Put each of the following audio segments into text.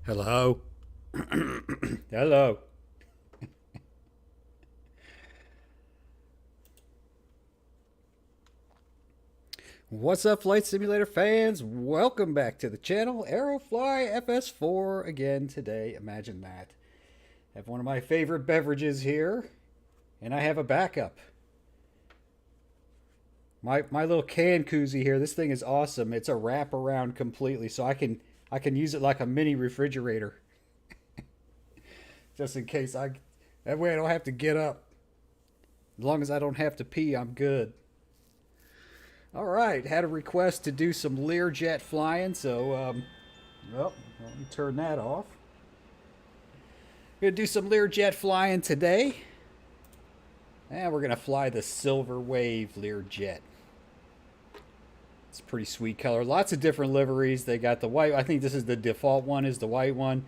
Hello. Hello. What's up, Flight Simulator fans? Welcome back to the channel. Aerofly FS4 again today. Imagine that. I have one of my favorite beverages here, and I have a backup. My little can koozie here. This thing is awesome. It's a wraparound completely, so I can use it like a mini refrigerator, just in case I. That way I don't have to get up. As long as I don't have to pee, I'm good. All right, had a request to do some LearJet flying, so well, let me turn that off. Gonna do some LearJet flying today, and we're gonna fly the Silver Wave LearJet. It's a pretty sweet color. Lots of different liveries. They got the white. I think this is the default one. Is the white one.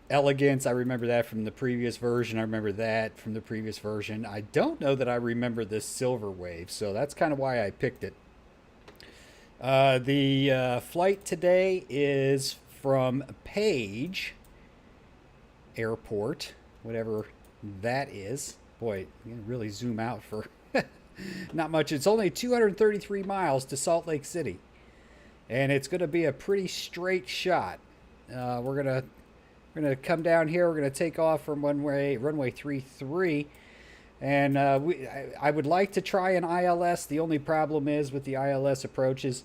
Elegance. I remember that from the previous version. I remember that from the previous version. I don't know that I remember this Silver Wave, so that's kind of why I picked it. The flight today is from Page Airport, whatever that is. Boy, you can really zoom out for not much. It's only 233 miles to Salt Lake City, and it's going to be a pretty straight shot. We're gonna come down here. We're gonna take off from runway 33. And I would like to try an ILS. The only problem is with the ILS approaches,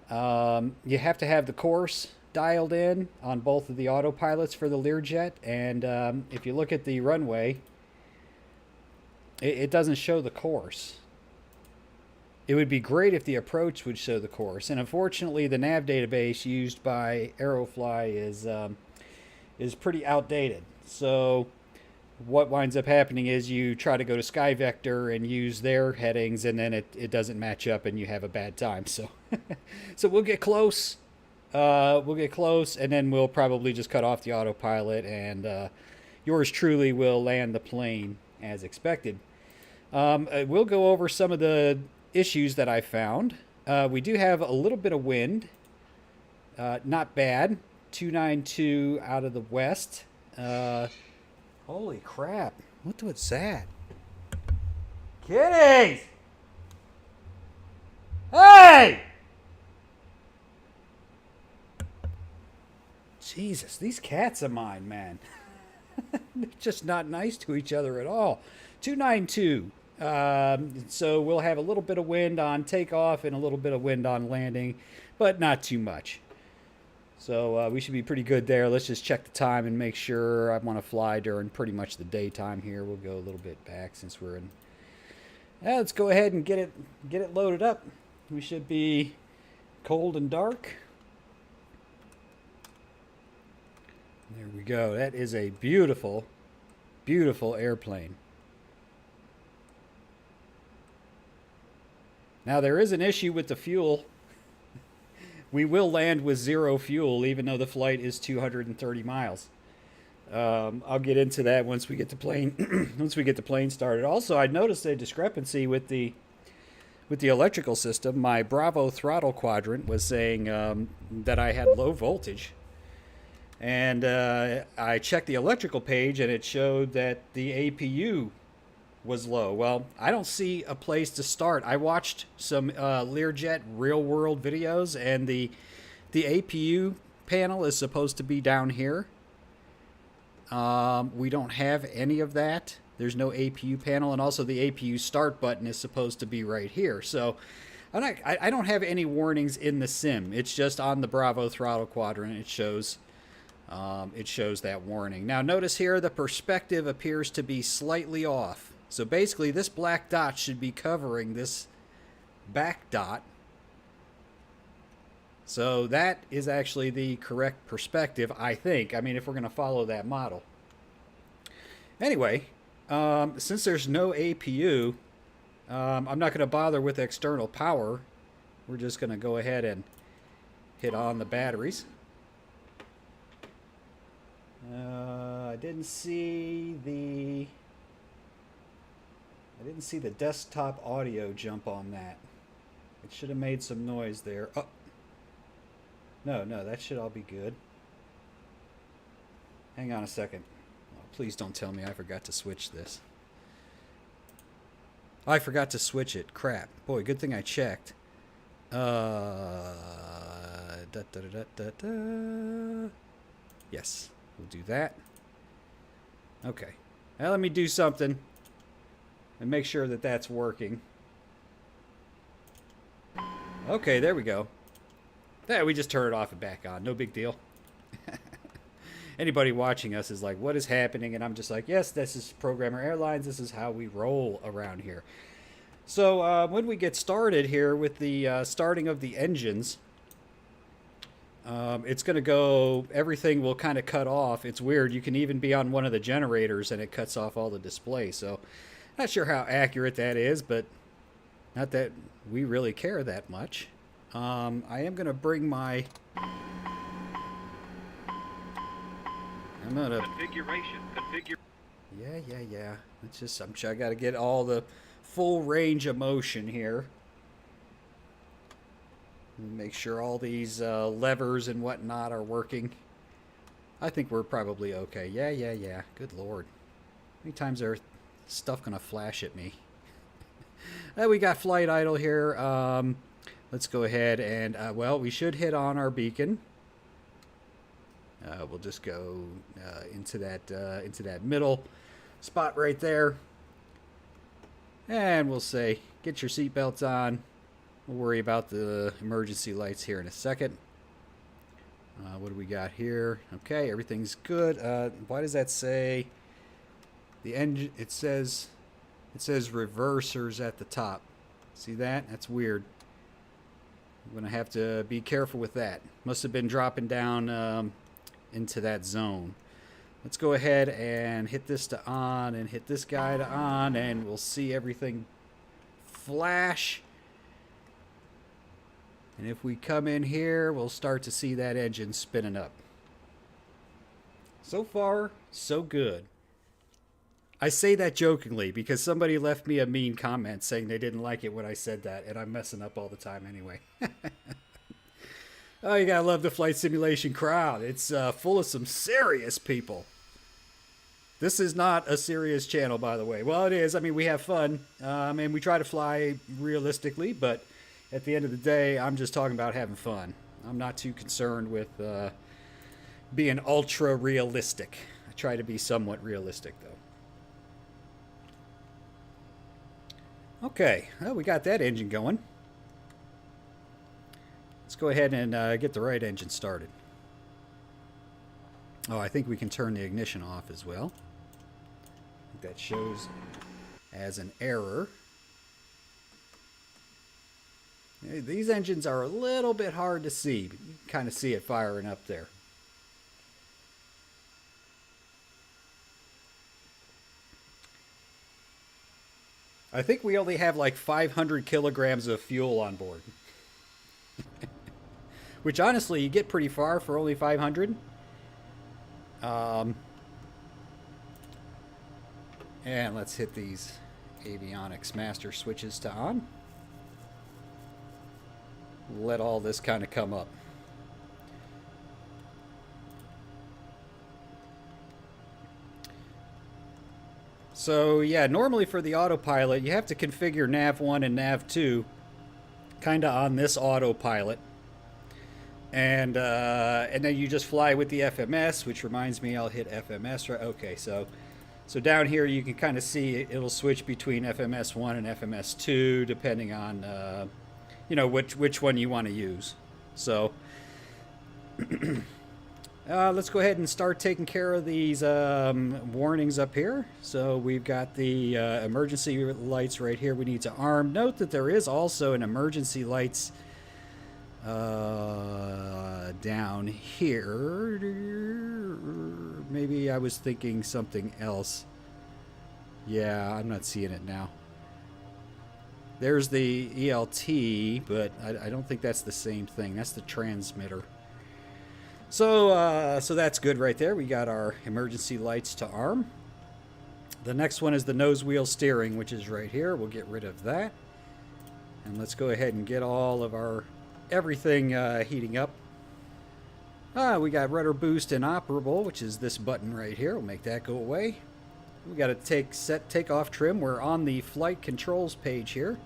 you have to have the course dialed in on both of the autopilots for the Learjet. And if you look at the runway, it doesn't show the course. It would be great if the approach would show the course. And unfortunately, the nav database used by Aerofly is pretty outdated. So what winds up happening is you try to go to SkyVector and use their headings, and then it doesn't match up and you have a bad time. So so we'll get close. And then we'll probably just cut off the autopilot, and yours truly will land the plane as expected. We'll go over some of the issues that I found. We do have a little bit of wind. Not bad. 292 out of the west. Holy crap. What was that? Kitties! Hey! Jesus, these cats of mine, man. They're just not nice to each other at all. 292. So we'll have a little bit of wind on takeoff and a little bit of wind on landing, but not too much. So we should be pretty good there. Let's just check the time and make sure. I want to fly during pretty much the daytime here. We'll go a little bit back since we're in. Let's go ahead and get it loaded up. We should be cold and dark. There we go. That is a beautiful, beautiful airplane. Now there is an issue with the fuel. We will land with zero fuel, even though the flight is 230 miles. I'll get into that once we get the plane once we get the plane started. Also, I noticed a discrepancy with the electrical system. My Bravo throttle quadrant was saying that I had low voltage, and I checked the electrical page, and it showed that the APU was low. Well, I don't see a place to start. I watched some Learjet real world videos, and the APU panel is supposed to be down here. We don't have any of that. There's no APU panel, and also the APU start button is supposed to be right here. So I don't have any warnings in the sim. It's just on the Bravo throttle quadrant. It shows that warning. Now notice here the perspective appears to be slightly off. So basically this black dot should be covering this back dot. So that is actually the correct perspective, I think. I mean, if we're going to follow that model. Anyway, since there's no APU, I'm not going to bother with external power. We're just going to go ahead and hit on the batteries. I didn't see the desktop audio jump on that. It should have made some noise there. Oh. No, that should all be good. Hang on a second. Oh, please don't tell me I forgot to switch this. I forgot to switch it. Crap. Boy, good thing I checked. Yes, we'll do that. Okay. Now let me do something and make sure that that's working. Okay, there we go. Yeah, we just turn it off and back on. No big deal. Anybody watching us is like, what is happening? And I'm just like, yes, this is Programmer Airlines. This is how we roll around here. So when we get started here with the starting of the engines, it's going to go, everything will kind of cut off. It's weird. You can even be on one of the generators and it cuts off all the display. So not sure how accurate that is, but not that we really care that much. I am going to bring my... I'm gonna Yeah. It's just I got to get all the full range of motion here. Make sure all these levers and whatnot are working. I think we're probably okay. Yeah. Good Lord. How many times are stuff gonna flash at me? We got flight idle here. Let's go ahead and well, we should hit on our beacon. We'll just go into that middle spot right there, and we'll say, "Get your seatbelts on." We'll worry about the emergency lights here in a second. What do we got here? Okay, everything's good. Why does that say the engine? It says reversers at the top. See that? That's weird. I'm gonna have to be careful with that. Must have been dropping down into that zone. Let's go ahead and hit this to on and hit this guy to on, and we'll see everything flash. And if we come in here, we'll start to see that engine spinning up. So far, so good. I say that jokingly because somebody left me a mean comment saying they didn't like it when I said that, and I'm messing up all the time anyway. Oh, you gotta love the flight simulation crowd. It's full of some serious people. This is not a serious channel, by the way. Well, it is. I mean, we have fun, and we try to fly realistically, but at the end of the day, I'm just talking about having fun. I'm not too concerned with being ultra realistic. I try to be somewhat realistic, though. Okay, well, we got that engine going. Let's go ahead and get the right engine started. Oh, I think we can turn the ignition off as well. I think that shows as an error. These engines are a little bit hard to see, but you can kind of see it firing up there. I think we only have like 500 kilograms of fuel on board. Which honestly, you get pretty far for only 500. And let's hit these avionics master switches to on. Let all this kind of come up. So yeah, normally for the autopilot, you have to configure nav 1 and nav 2 kind of on this autopilot. And then you just fly with the FMS, which reminds me, I'll hit FMS. Right? Okay, so down here you can kind of see it'll switch between FMS 1 and FMS 2 depending on you know which one you want to use. So let's go ahead and start taking care of these warnings up here. So we've got the emergency lights right here. We need to arm. Note that there is also an emergency lights down here. Maybe I was thinking something else. Yeah, I'm not seeing it now. There's the ELT, but I don't think that's the same thing. That's the transmitter. So that's good right there. We got our emergency lights to arm. The next one is the nose wheel steering, which is right here. We'll get rid of that. And let's go ahead and get all of our everything heating up. We got rudder boost inoperable, which is this button right here. We'll make that go away. We got to set takeoff trim. We're on the flight controls page here,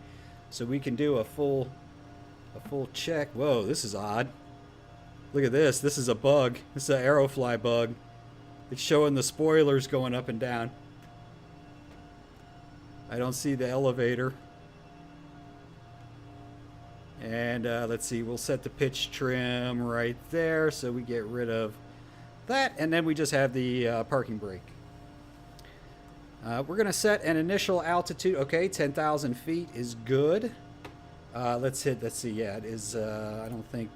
so we can do a full check. Whoa, this is odd. Look at this. This is a bug. This is an Aerofly bug. It's showing the spoilers going up and down. I don't see the elevator. And let's see, we'll set the pitch trim right there so we get rid of that. And then we just have the parking brake. We're going to set an initial altitude. Okay, 10,000 feet is good. Let's see, yeah, it is, I don't think,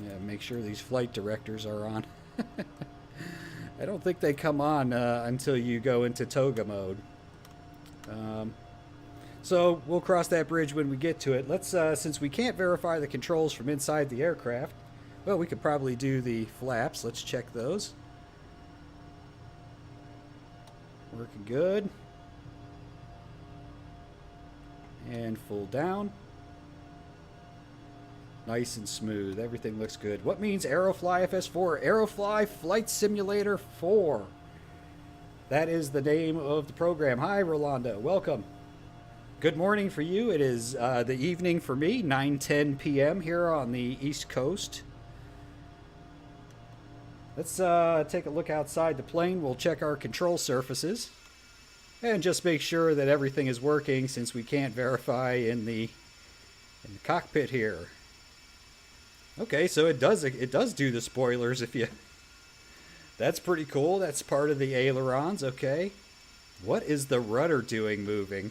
yeah, make sure these flight directors are on. I don't think they come on until you go into toga mode. So we'll cross that bridge when we get to it. Let's, since we can't verify the controls from inside the aircraft, well, we could probably do the flaps. Let's check those. Working good. And full down. Nice and smooth. Everything looks good. What means Aerofly FS4? Aerofly Flight Simulator 4. That is the name of the program. Hi, Rolando. Welcome. Good morning for you. It is the evening for me, 9:10 p.m. here on the East Coast. Let's take a look outside the plane. We'll check our control surfaces and just make sure that everything is working, since we can't verify in the cockpit here. Okay, so it does do the spoilers if you. That's pretty cool. That's part of the ailerons. Okay, what is the rudder doing moving?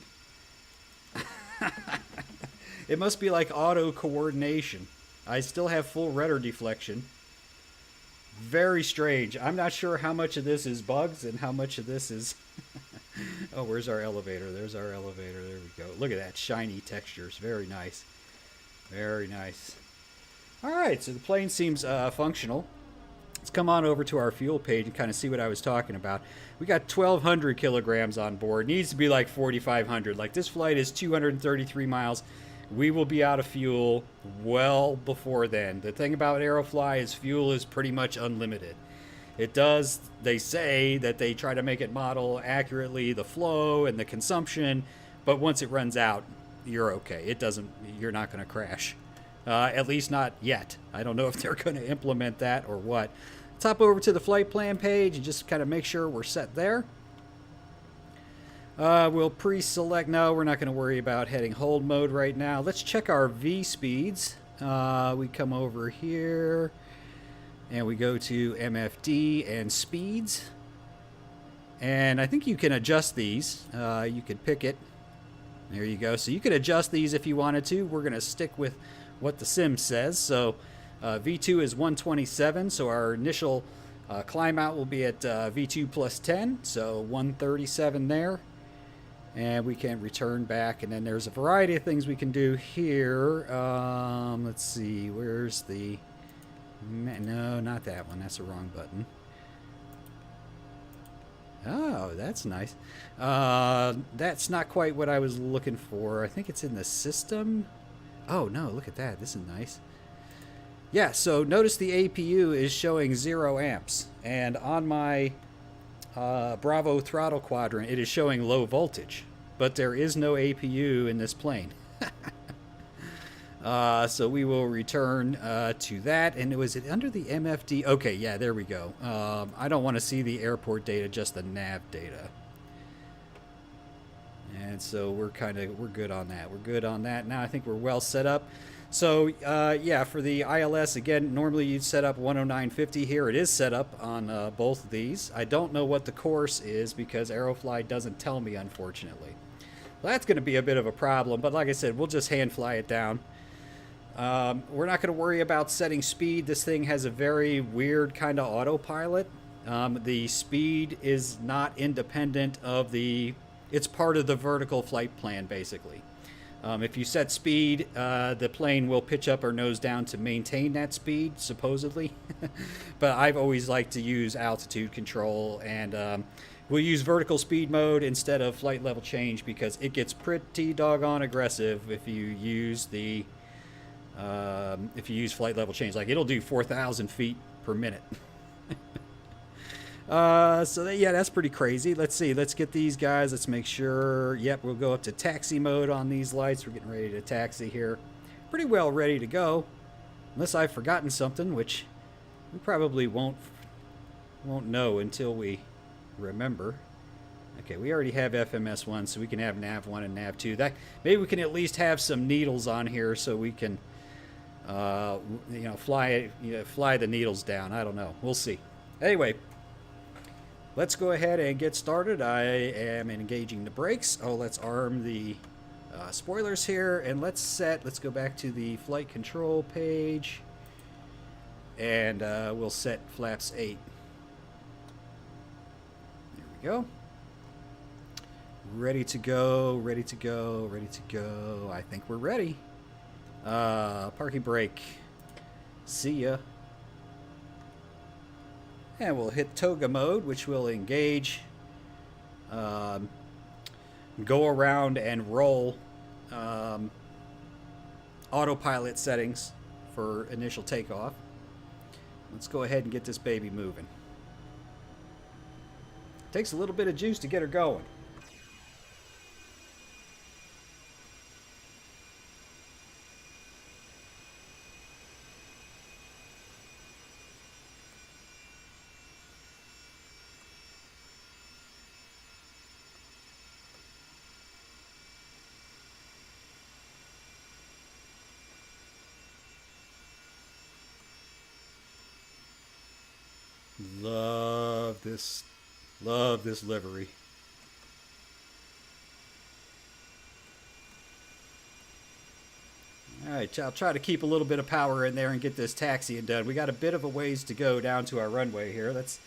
It must be like auto coordination. I still have full rudder deflection. Very strange. I'm not sure how much of this is bugs and how much of this is... Oh, where's our elevator? There's our elevator. There we go. Look at that. Shiny textures. Very nice. Very nice. Alright, so the plane seems functional. Let's come on over to our fuel page and kind of see what I was talking about. We got 1,200 kilograms on board. Needs to be like 4,500. Like, this flight is 233 miles. We will be out of fuel well before then. The thing about Aerofly is fuel is pretty much unlimited. It does, they say that they try to make it model accurately the flow and the consumption, but once it runs out, you're okay. It doesn't, you're not going to crash. At least not yet. I don't know if they're going to implement that or what. Let's hop over to the flight plan page and just kind of make sure we're set there. We'll pre-select. No, we're not going to worry about heading hold mode right now. Let's check our V speeds. We come over here and we go to MFD and speeds. And I think you can adjust these. You could pick it. There you go. So you could adjust these if you wanted to. We're going to stick with what the sim says. So V2 is 127. So our initial climb out will be at V2 plus 10. So 137 there. And we can return back, and then there's a variety of things we can do here. Let's see, where's the... No, not that one. That's the wrong button. Oh, that's nice. That's not quite what I was looking for. I think it's in the system. Oh, no, look at that. This is nice. Yeah, so notice the APU is showing 0 amps. And on my... Bravo throttle quadrant, it is showing low voltage, but there is no APU in this plane. So we will return to that. And was it under the MFD? Okay, yeah, there we go. I don't want to see the airport data, just the nav data. And so we're good on that. We're good on that. Now I think we're well set up. So, yeah, for the ILS, again, normally you'd set up 109.50 here. It is set up on both of these. I don't know what the course is because Aerofly doesn't tell me, unfortunately. Well, that's going to be a bit of a problem, but like I said, we'll just hand fly it down. We're not going to worry about setting speed. This thing has a very weird kind of autopilot. The speed is not independent of the... It's part of the vertical flight plan, basically. If you set speed, the plane will pitch up or nose down to maintain that speed, supposedly. But I've always liked to use altitude control, and we'll use vertical speed mode instead of flight level change because it gets pretty doggone aggressive if you use the flight level change. Like, it'll do 4,000 feet per minute. Yeah, that's pretty crazy. Let's see. Let's get these guys. Let's make sure. Yep, we'll go up to taxi mode on these lights. We're getting ready to taxi here. Pretty well ready to go. Unless I've forgotten something, which we probably won't know until we remember. Okay, we already have FMS1, so we can have NAV1 and NAV2. That maybe we can at least have some needles on here so we can, fly the needles down. I don't know. We'll see. Anyway, let's go ahead and get started. I am engaging the brakes. Oh, let's arm the spoilers here, and let's go back to the flight control page, and we'll set flaps 8. There we go. Ready to go, ready to go, ready to go. I think we're ready. Parking brake. See ya. And we'll hit toga mode, which will engage, go around and roll autopilot settings for initial takeoff. Let's go ahead and get this baby moving. Takes a little bit of juice to get her going. Love this livery. Alright, I'll try to keep a little bit of power in there and get this taxiing done. We got a bit of a ways to go down to our runway here. Let's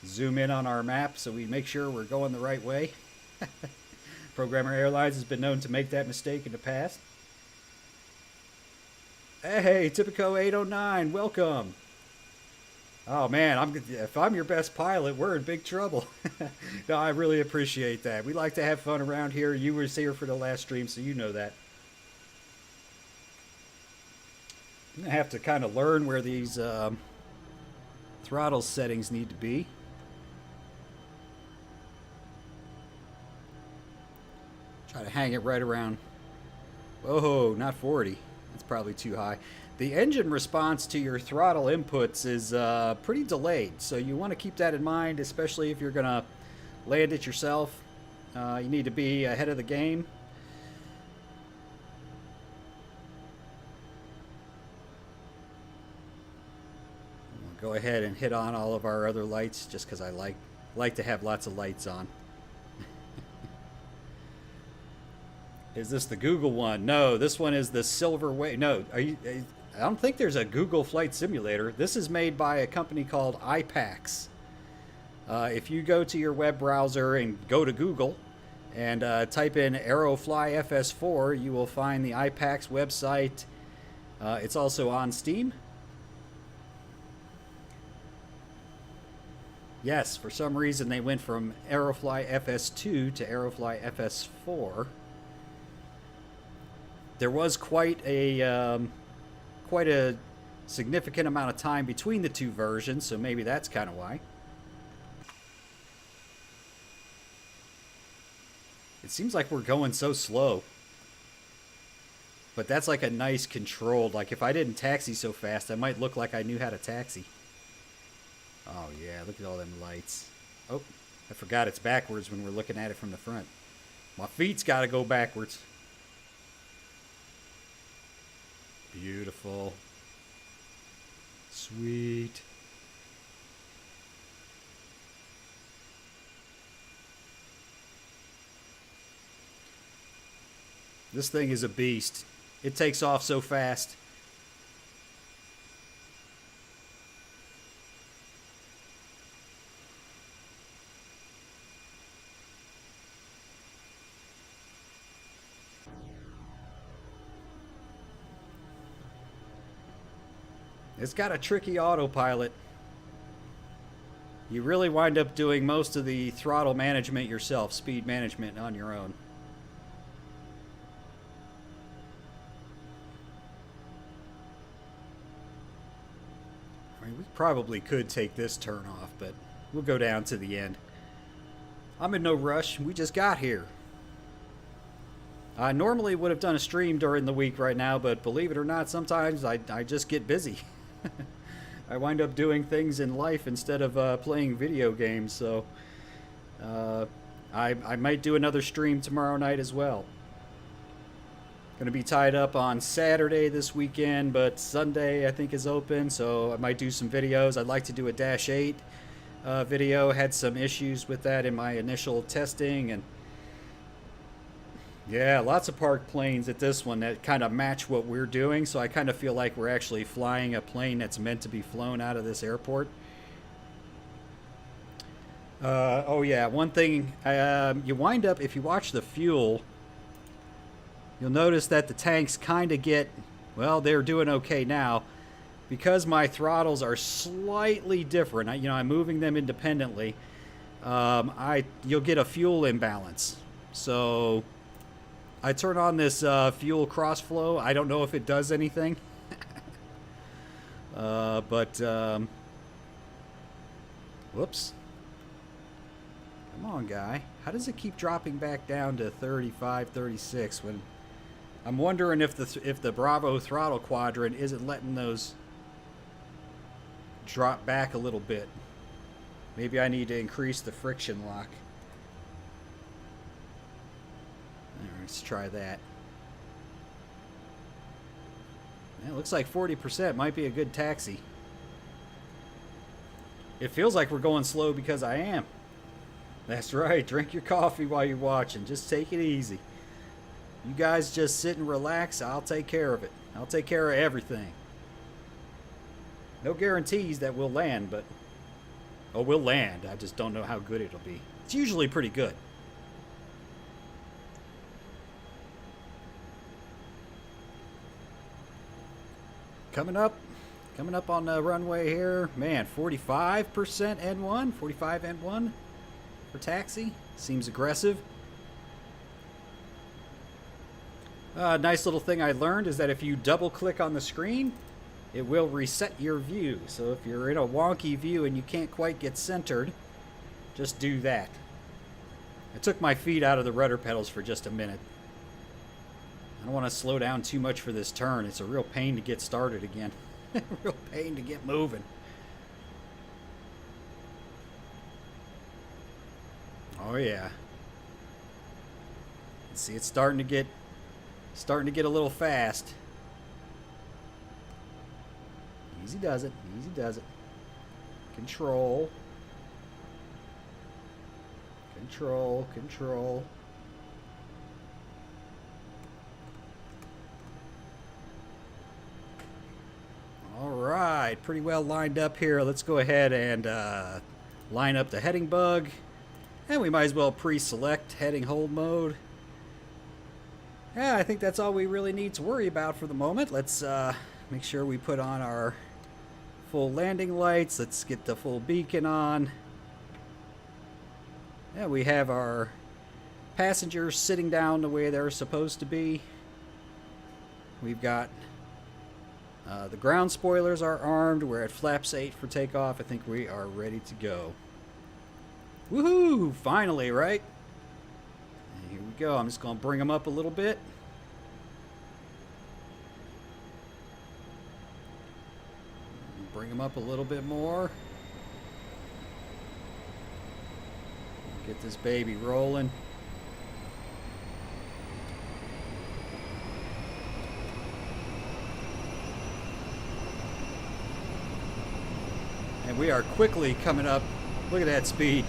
zoom in on our map so we make sure we're going the right way. Programmer Airlines has been known to make that mistake in the past. Hey, Typico 809, welcome. Oh man, if I'm your best pilot, we're in big trouble. No, I really appreciate that. We like to have fun around here. You were here for the last stream, so you know that. I'm gonna have to kind of learn where these throttle settings need to be. Try to hang it right around. Whoa, not 40. That's probably too high. The engine response to your throttle inputs is pretty delayed, so you want to keep that in mind, especially if you're going to land it yourself. You need to be ahead of the game. We'll go ahead and hit on all of our other lights just because I like to have lots of lights on. Is this the Google one? No, this one is the Silver Wave. No, I don't think there's a Google Flight Simulator. This is made by a company called iPax. If you go to your web browser and go to Google and type in Aerofly FS4, you will find the iPax website. It's also on Steam. Yes, for some reason they went from Aerofly FS2 to Aerofly FS4. There was quite a significant amount of time between the two versions, so maybe that's kind of why. It seems like we're going so slow. But that's like a nice controlled, like if I didn't taxi so fast, I might look like I knew how to taxi. Oh yeah, look at all them lights. Oh, I forgot it's backwards when we're looking at it from the front. My feet's got to go backwards. Beautiful. Sweet. This thing is a beast. It takes off so fast. It's got a tricky autopilot. You really wind up doing most of the throttle management yourself, speed management on your own. I mean, Probably could take this turn off, but we'll go down to the end. I'm in no rush. We just got here. I normally would have done a stream during the week right now, but believe it or not, sometimes I just get busy. I wind up doing things in life instead of playing video games, so I might do another stream tomorrow night as well. Going to be tied up on Saturday this weekend, but Sunday I think is open, so I might do some videos. I'd like to do a Dash 8 video. Had some issues with that in my initial testing, and yeah, lots of parked planes at this one that kind of match what we're doing, so I kind of feel like we're actually flying a plane that's meant to be flown out of this airport. Oh yeah, one thing, you wind up, if you watch the fuel, you'll notice that the tanks kind of get, well, they're doing okay now. Because my throttles are slightly different, I'm moving them independently, you'll get a fuel imbalance. So I turn on this fuel cross flow. I don't know if it does anything. Whoops. Come on, guy. How does it keep dropping back down to 35, 36 when I'm wondering if the Bravo throttle quadrant isn't letting those drop back a little bit. Maybe I need to increase the friction lock. Let's try that. It looks like 40% might be a good taxi. It feels like we're going slow because I am. That's right. Drink your coffee while you're watching. Just take it easy. You guys just sit and relax. I'll take care of it. I'll take care of everything. No guarantees that we'll land, but... Oh, we'll land. I just don't know how good it'll be. It's usually pretty good. Coming up on the runway here. Man, 45% N1, 45 N1 for taxi. Seems aggressive. Nice little thing I learned is that if you double click on the screen, it will reset your view. So if you're in a wonky view and you can't quite get centered, just do that. I took my feet out of the rudder pedals for just a minute. I don't want to slow down too much for this turn. It's a real pain to get started again. Real pain to get moving. Oh yeah. See, it's starting to get a little fast. Easy does it. Easy does it. Control. Control. Control. All right, pretty well lined up here. Let's go ahead and line up the heading bug. And we might as well pre-select heading hold mode. Yeah, I think that's all we really need to worry about for the moment. Let's make sure we put on our full landing lights. Let's get the full beacon on. Yeah, we have our passengers sitting down the way they're supposed to be. We've got the ground spoilers are armed. We're at flaps 8 for takeoff. I think we are ready to go. Woohoo! Finally, right? And here we go. I'm just going to bring them up a little bit. Bring them up a little bit more. Get this baby rolling. And we are quickly coming up. Look at that speed.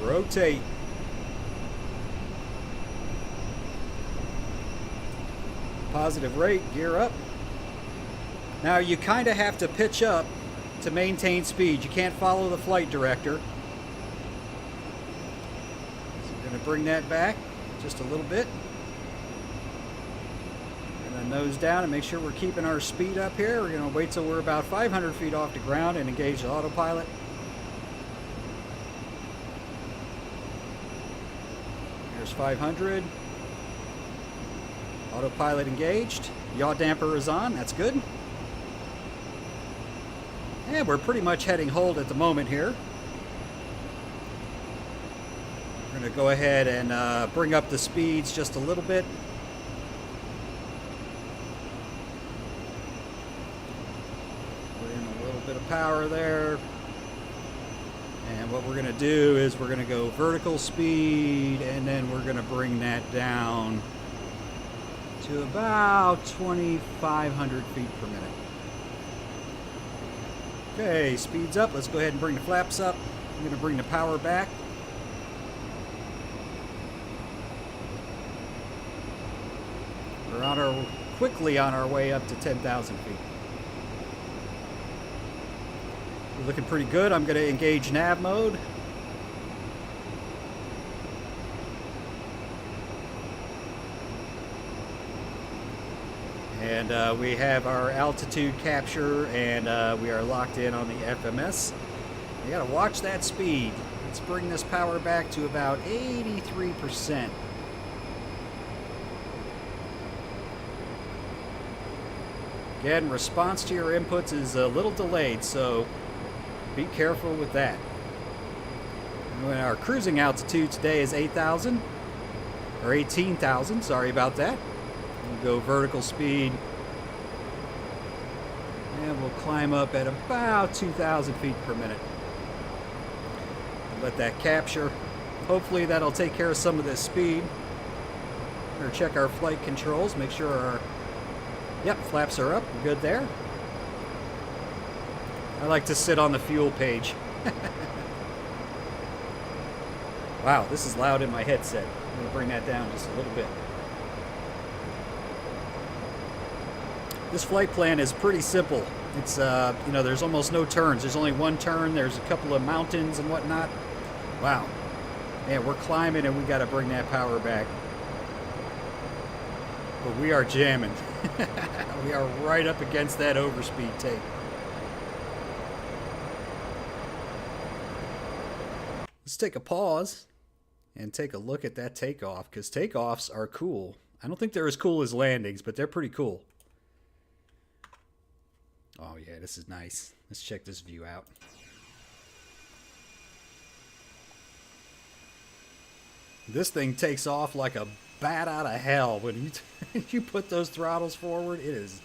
Rotate. Positive rate, gear up. Now you kind of have to pitch up to maintain speed. You can't follow the flight director. So we're going to bring that back just a little bit. And then nose down and make sure we're keeping our speed up here. We're going to wait till we're about 500 feet off the ground and engage the autopilot. Here's 500. Autopilot engaged. Yaw damper is on. That's good. Yeah, we're pretty much heading hold at the moment here. We're going to go ahead and bring up the speeds just a little bit. Put in a little bit of power there. And what we're going to do is we're going to go vertical speed, and then we're going to bring that down to about 2,500 feet per minute. Okay, speed's up. Let's go ahead and bring the flaps up. I'm going to bring the power back. We're quickly on our way up to 10,000 feet. We're looking pretty good. I'm going to engage nav mode. And we have our altitude capture, and we are locked in on the FMS. You got to watch that speed. Let's bring this power back to about 83%. Again, response to your inputs is a little delayed, so be careful with that. And our cruising altitude today is 8,000, or 18,000, sorry about that. We'll go vertical speed, and we'll climb up at about 2,000 feet per minute. Let that capture. Hopefully that'll take care of some of this speed. We're going to check our flight controls, make sure our flaps are up. We're good there. I like to sit on the fuel page. Wow, this is loud in my headset. I'm going to bring that down just a little bit. This flight plan is pretty simple. It's, you know, there's almost no turns. There's only one turn. There's a couple of mountains and whatnot. Wow. Man, we're climbing and we got to bring that power back. But we are jamming. We are right up against that overspeed tape. Let's take a pause and take a look at that takeoff, because takeoffs are cool. I don't think they're as cool as landings, but they're pretty cool. Oh yeah, this is nice. Let's check this view out. This thing takes off like a bat out of hell when you put those throttles forward. It is,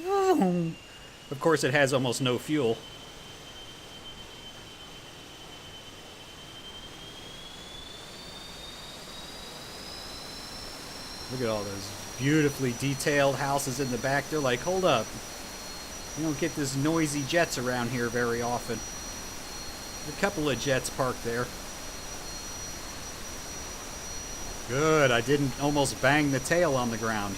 of course, it has almost no fuel. Look at all those beautifully detailed houses in the back. They're like, hold up, you don't get this noisy jets around here very often. A couple of jets parked there. Good, I didn't almost bang the tail on the ground.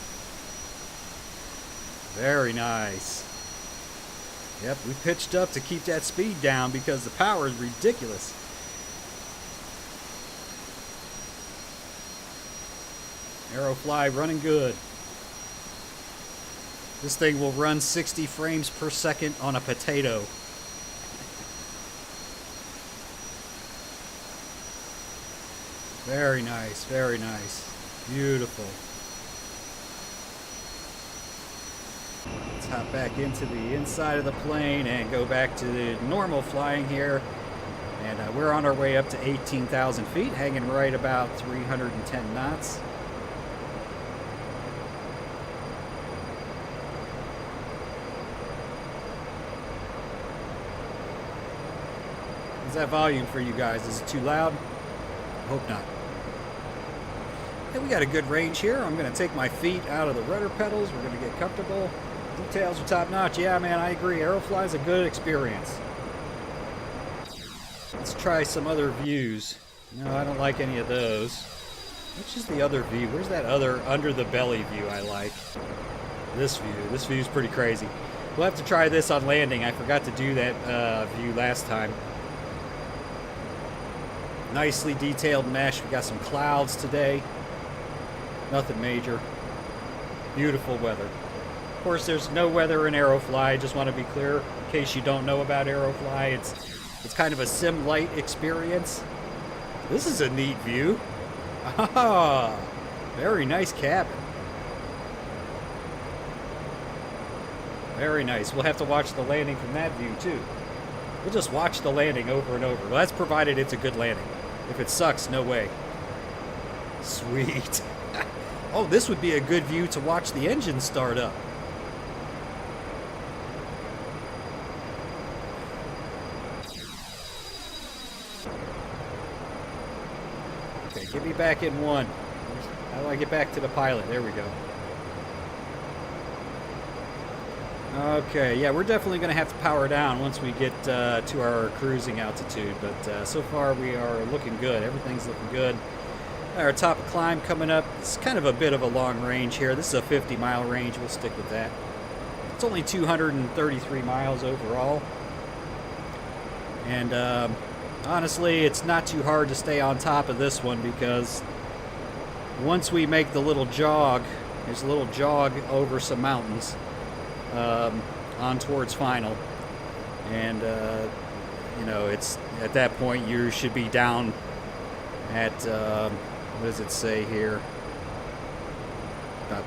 Very nice. Yep, we pitched up to keep that speed down because the power is ridiculous. Aerofly running good. This thing will run 60 frames per second on a potato. Very nice, very nice. Beautiful. Let's hop back into the inside of the plane and go back to the normal flying here. And we're on our way up to 18,000 feet, hanging right about 310 knots. How's that volume for you guys? Is it too loud? Hope not. Okay, we got a good range here. I'm going to take my feet out of the rudder pedals. We're going to get comfortable. Details are top notch. Yeah, man, I agree. Aerofly is a good experience. Let's try some other views. No, I don't like any of those. Which is the other view? Where's that other under the belly view I like? This view. This view is pretty crazy. We'll have to try this on landing. I forgot to do that view last time. Nicely detailed mesh. We got some clouds today. Nothing major. Beautiful weather. Of course, there's no weather in Aerofly. I just want to be clear, in case you don't know about Aerofly. It's kind of a sim light experience. This is a neat view. Ah, very nice cabin. Very nice. We'll have to watch the landing from that view too. We'll just watch the landing over and over. Well, that's provided it's a good landing. If it sucks, no way. Sweet. Oh, this would be a good view to watch the engine start up. Okay, get me back in one. How do I get back to the pilot? There we go. Okay, yeah, we're definitely going to have to power down once we get to our cruising altitude, but so far we are looking good. Everything's looking good. Our top of climb coming up. It's kind of a bit of a long range here. This is a 50-mile range. We'll stick with that. It's only 233 miles overall. And honestly, it's not too hard to stay on top of this one because once we make the little jog, there's a little jog over some mountains on towards final. And, you know, it's at that point you should be down at... what does it say here? About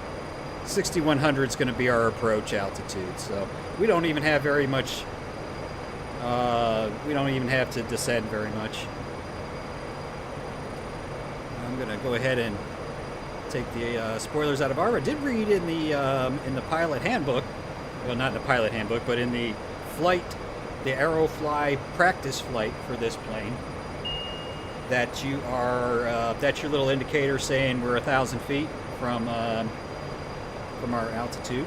6,100 is going to be our approach altitude. So we don't even have very much. We don't even have to descend very much. I'm going to go ahead and take the spoilers out of our. I did read in the pilot handbook. Well, not in the pilot handbook, but in the flight, the Aerofly practice flight for this plane. That you are, that's your little indicator saying we're 1,000 feet from our altitude.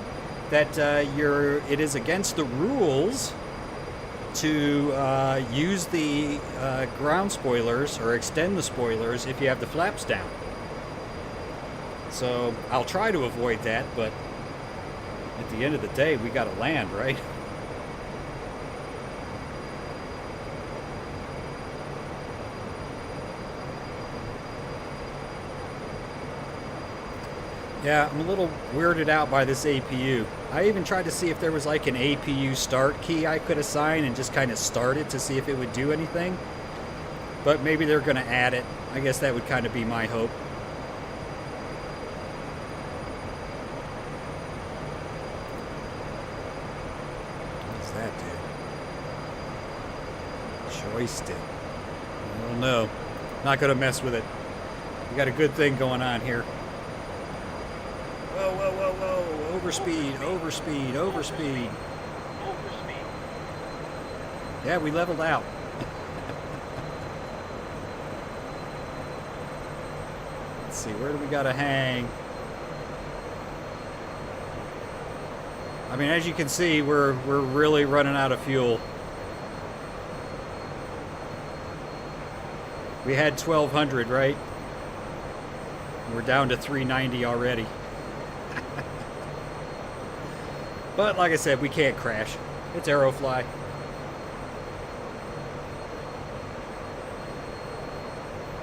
That it is against the rules to use the ground spoilers or extend the spoilers if you have the flaps down. So I'll try to avoid that, but at the end of the day, we got to land, right? Yeah, I'm a little weirded out by this APU. I even tried to see if there was like an APU start key I could assign and just kind of start it to see if it would do anything. But maybe they're going to add it. I guess that would kind of be my hope. What does that do? Joystick. I don't know. Not going to mess with it. We got a good thing going on here. Whoa, whoa, whoa, whoa. Overspeed, overspeed, overspeed. Overspeed. Yeah, we leveled out. Let's see, where do we gotta hang? I mean, as you can see, we're really running out of fuel. We had 1,200, right? We're down to 390 already. But like I said, we can't crash. It's Aerofly.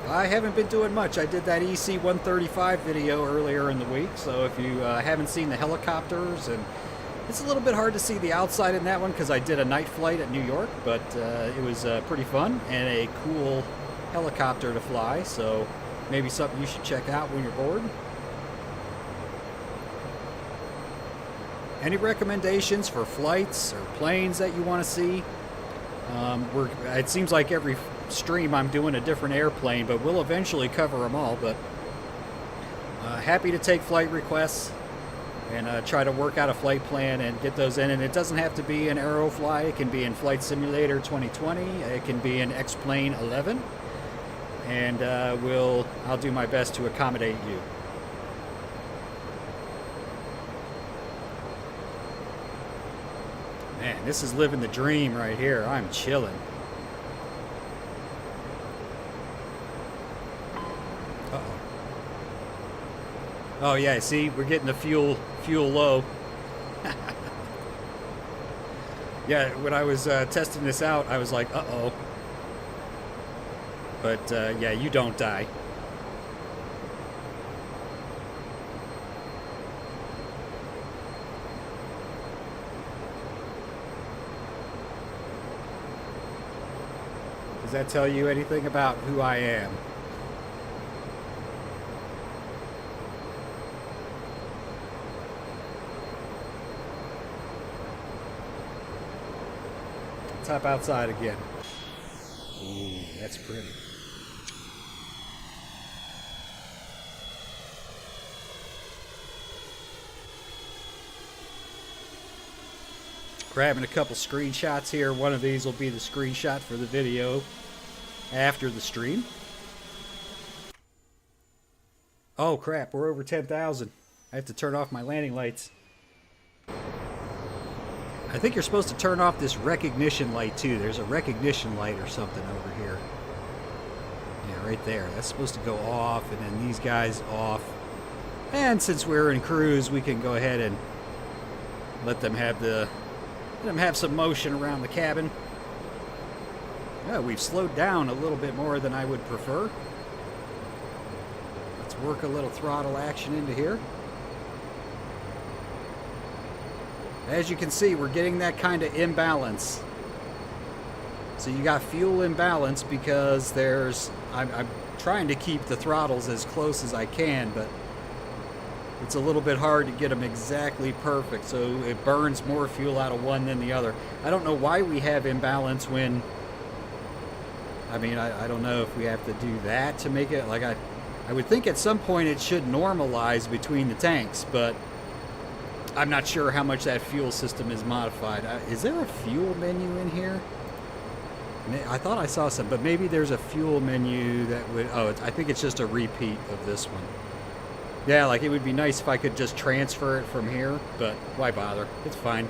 I haven't been doing much. I did that EC 135 video earlier in the week, so if you haven't seen the helicopters, and it's a little bit hard to see the outside in that one because I did a night flight at New York, but it was pretty fun and a cool helicopter to fly, so maybe something you should check out when you're bored. Any recommendations for flights or planes that you want to see? It seems like every stream I'm doing a different airplane, but we'll eventually cover them all. But happy to take flight requests and try to work out a flight plan and get those in. And it doesn't have to be an Aerofly. It can be in Flight Simulator 2020. It can be in X-Plane 11. And I'll do my best to accommodate you. Man, this is living the dream right here. I'm chilling. Uh-oh. Oh yeah, see, we're getting the fuel low. Yeah, when I was testing this out, I was like, uh-oh. But yeah, you don't die. Does that tell you anything about who I am? top outside again. Ooh, that's pretty. Grabbing a couple screenshots here. One of these will be the screenshot for the video after the stream. Oh crap, we're over 10,000. I have to turn off my landing lights. I think you're supposed to turn off this recognition light too. There's a recognition light or something over here. Yeah, right there. That's supposed to go off, and then these guys off. And since we're in cruise, we can go ahead and let them have some motion around the cabin. Yeah, we've slowed down a little bit more than I would prefer. Let's work a little throttle action into here. As you can see, we're getting that kind of imbalance. So you got fuel imbalance because I'm trying to keep the throttles as close as I can, but it's a little bit hard to get them exactly perfect, so it burns more fuel out of one than the other. I don't know why we have imbalance when, I mean, I don't know if we have to do that to make it, like I would think at some point it should normalize between the tanks, but I'm not sure how much that fuel system is modified. Is there a fuel menu in here? I thought I saw some, but maybe there's a fuel menu that would, I think it's just a repeat of this one. Yeah, like it would be nice if I could just transfer it from here, but why bother? It's fine.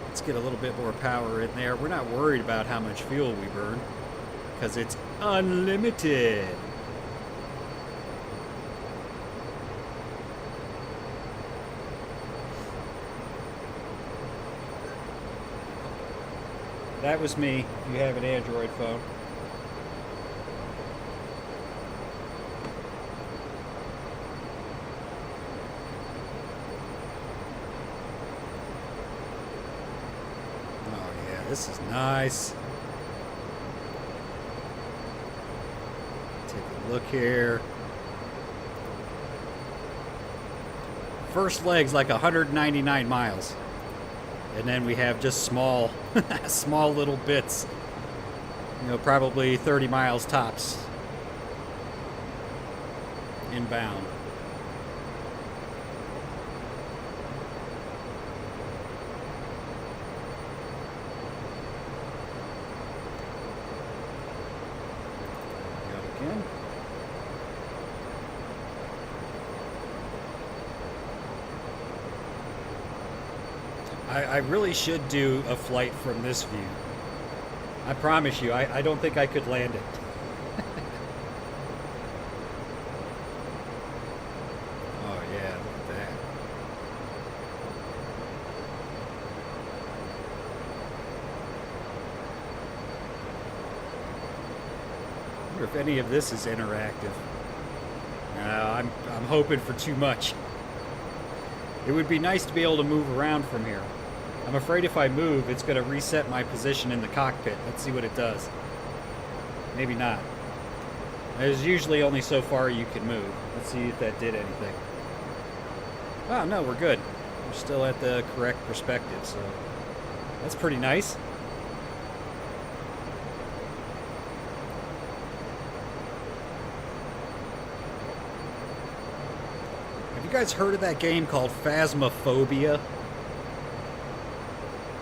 Let's get a little bit more power in there. We're not worried about how much fuel we burn because it's unlimited. That was me, if you have an Android phone. Oh yeah, this is nice. Take a look here. First leg's like 199 miles. And then we have just small little bits, you know, probably 30 miles tops inbound. Go again. I really should do a flight from this view. I promise you, I don't think I could land it. Oh yeah, look at that. I wonder if any of this is interactive. I'm hoping for too much. It would be nice to be able to move around from here. I'm afraid if I move, it's going to reset my position in the cockpit. Let's see what it does. Maybe not. There's usually only so far you can move. Let's see if that did anything. Oh, no, we're good. We're still at the correct perspective, so that's pretty nice. Have you guys heard of that game called Phasmophobia?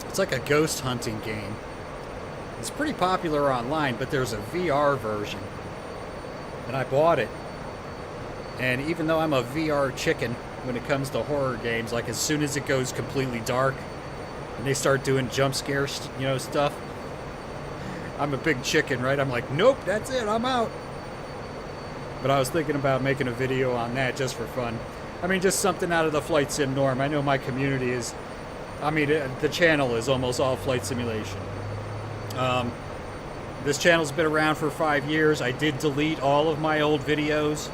It's like a ghost hunting game. It's pretty popular online, but there's a VR version. And I bought it. And even though I'm a VR chicken when it comes to horror games, like as soon as it goes completely dark and they start doing jump scare, stuff, I'm a big chicken, right? I'm like, nope, that's it, I'm out. But I was thinking about making a video on that just for fun. I mean, just something out of the flight sim norm. I know my community is, the channel is almost all flight simulation. This channel's been around for 5 years. I did delete all of my old videos.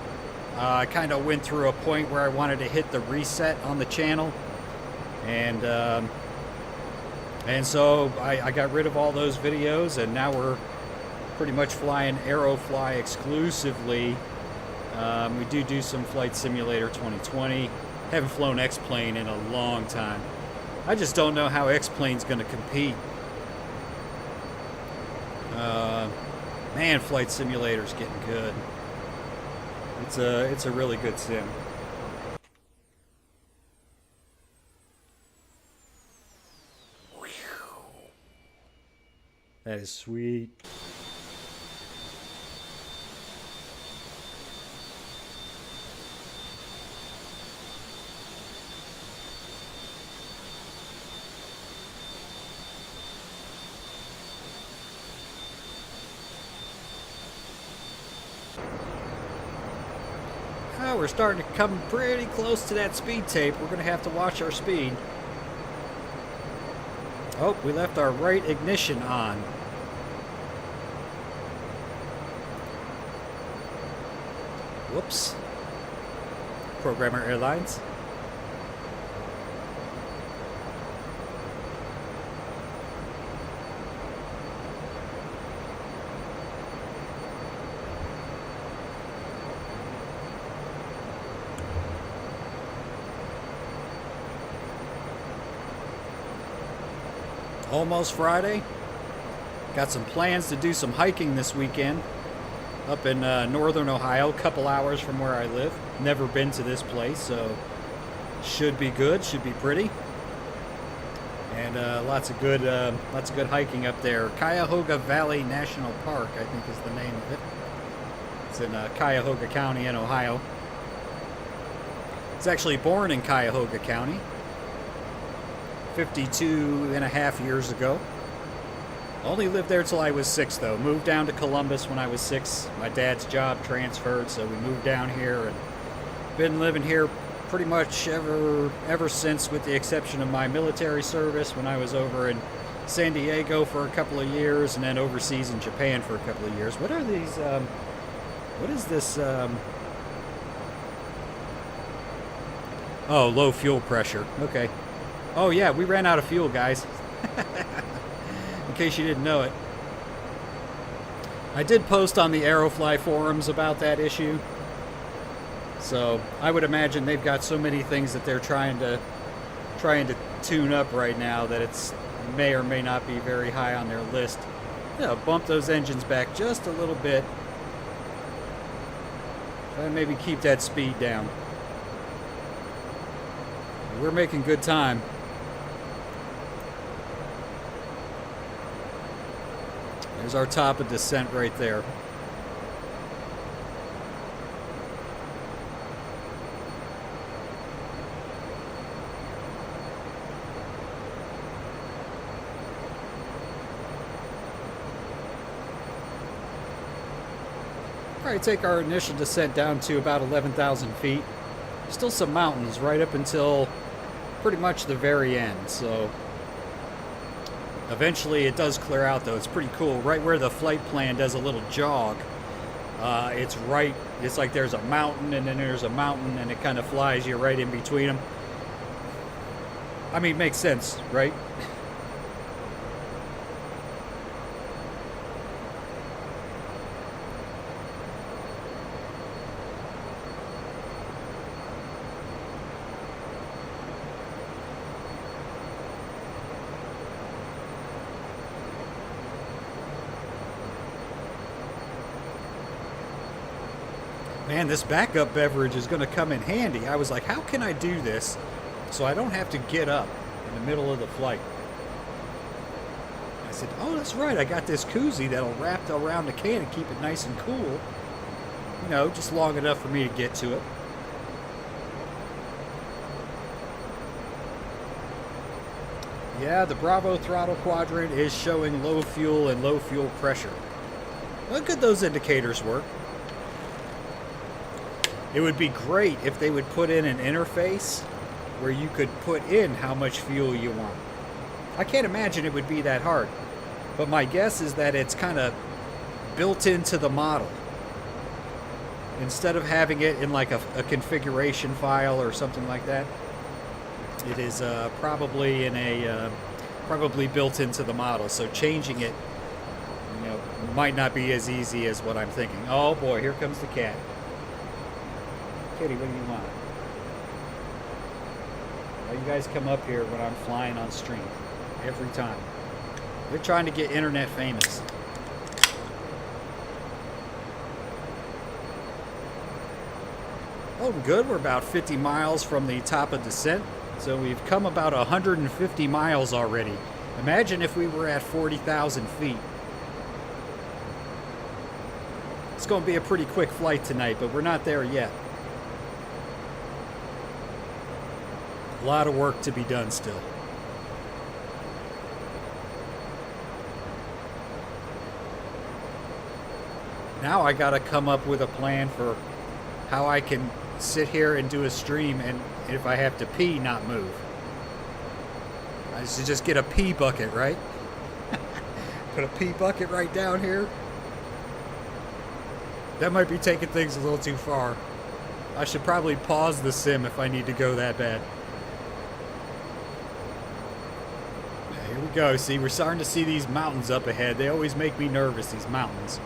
I kind of went through a point where I wanted to hit the reset on the channel. And so I got rid of all those videos, and now we're pretty much flying Aerofly exclusively. We do some Flight Simulator 2020. Haven't flown X-Plane in a long time. I just don't know how X-Plane's going to compete. Man, Flight Simulator's getting good. It's a really good sim. That is sweet. Oh, we're starting to come pretty close to that speed tape. We're going to have to watch our speed. Oh, we left our right ignition on. Whoops. Programmer Airlines. Almost Friday. Got some plans to do some hiking this weekend up in northern Ohio, a couple hours from where I live. Never been to this place, so should be good, should be pretty. And lots of good hiking up there. Cuyahoga Valley National Park, I think is the name of it. It's in Cuyahoga County in Ohio. I was actually born in Cuyahoga County 52 and a half years ago. Only lived there till I was 6, though. Moved down to Columbus when I was 6. My dad's job transferred, so we moved down here and been living here pretty much ever since, with the exception of my military service when I was over in San Diego for a couple of years and then overseas in Japan for a couple of years. What are these? What is this? Oh, low fuel pressure. Okay. Oh yeah, we ran out of fuel, guys. In case you didn't know it. I did post on the Aerofly forums about that issue. So I would imagine they've got so many things that they're trying to tune up right now that it's may or may not be very high on their list. Yeah, bump those engines back just a little bit. And maybe keep that speed down. We're making good time. There's our top of descent right there. Probably take our initial descent down to about 11,000 feet. Still some mountains right up until pretty much the very end, so eventually it does clear out, though. It's pretty cool. Right where the flight plan does a little jog, it's like there's a mountain and then there's a mountain and it kind of flies you right in between them. I mean, makes sense, right? Man, this backup beverage is going to come in handy. I was like, how can I do this so I don't have to get up in the middle of the flight? I said, oh, that's right. I got this koozie that'll wrap around the can and keep it nice and cool. You know, just long enough for me to get to it. Yeah, the Bravo throttle quadrant is showing low fuel and low fuel pressure. Well, good those indicators work. It would be great if they would put in an interface where you could put in how much fuel you want. I can't imagine it would be that hard, but my guess is that it's kind of built into the model. Instead of having it in like a configuration file or something like that, it is probably in a probably built into the model. So changing it, you know, might not be as easy as what I'm thinking. Oh boy, here comes the cat. Kitty, what do you want? Why you guys come up here when I'm flying on stream? Every time. They're trying to get internet famous. Oh, good. We're about 50 miles from the top of descent. So we've come about 150 miles already. Imagine if we were at 40,000 feet. It's going to be a pretty quick flight tonight, but we're not there yet. A lot of work to be done still. Now I got to come up with a plan for how I can sit here and do a stream, and if I have to pee, not move. I should just get a pee bucket, right? Put a pee bucket right down here. That might be taking things a little too far. I should probably pause the sim if I need to go that bad. Here we go. See, we're starting to see these mountains up ahead. They always make me nervous, these mountains.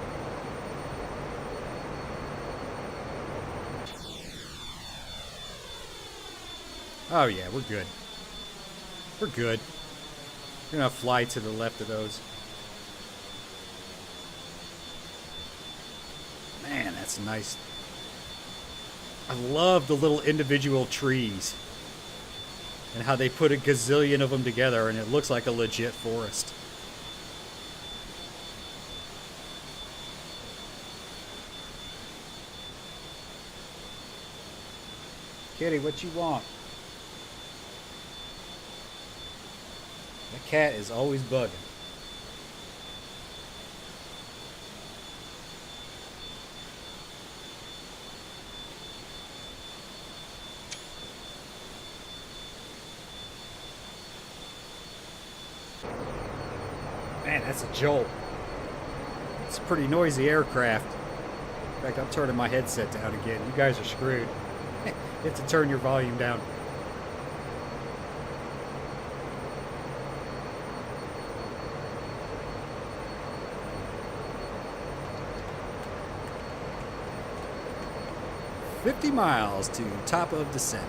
Oh yeah, we're good. We're good. We're gonna fly to the left of those. Man, that's nice. I love the little individual trees and how they put a gazillion of them together and it looks like a legit forest. Kitty, what you want? The cat is always bugging. Man, that's a jolt. It's a pretty noisy aircraft. In fact, I'm turning my headset down again. You guys are screwed. You have to turn your volume down. "50 miles to top of descent."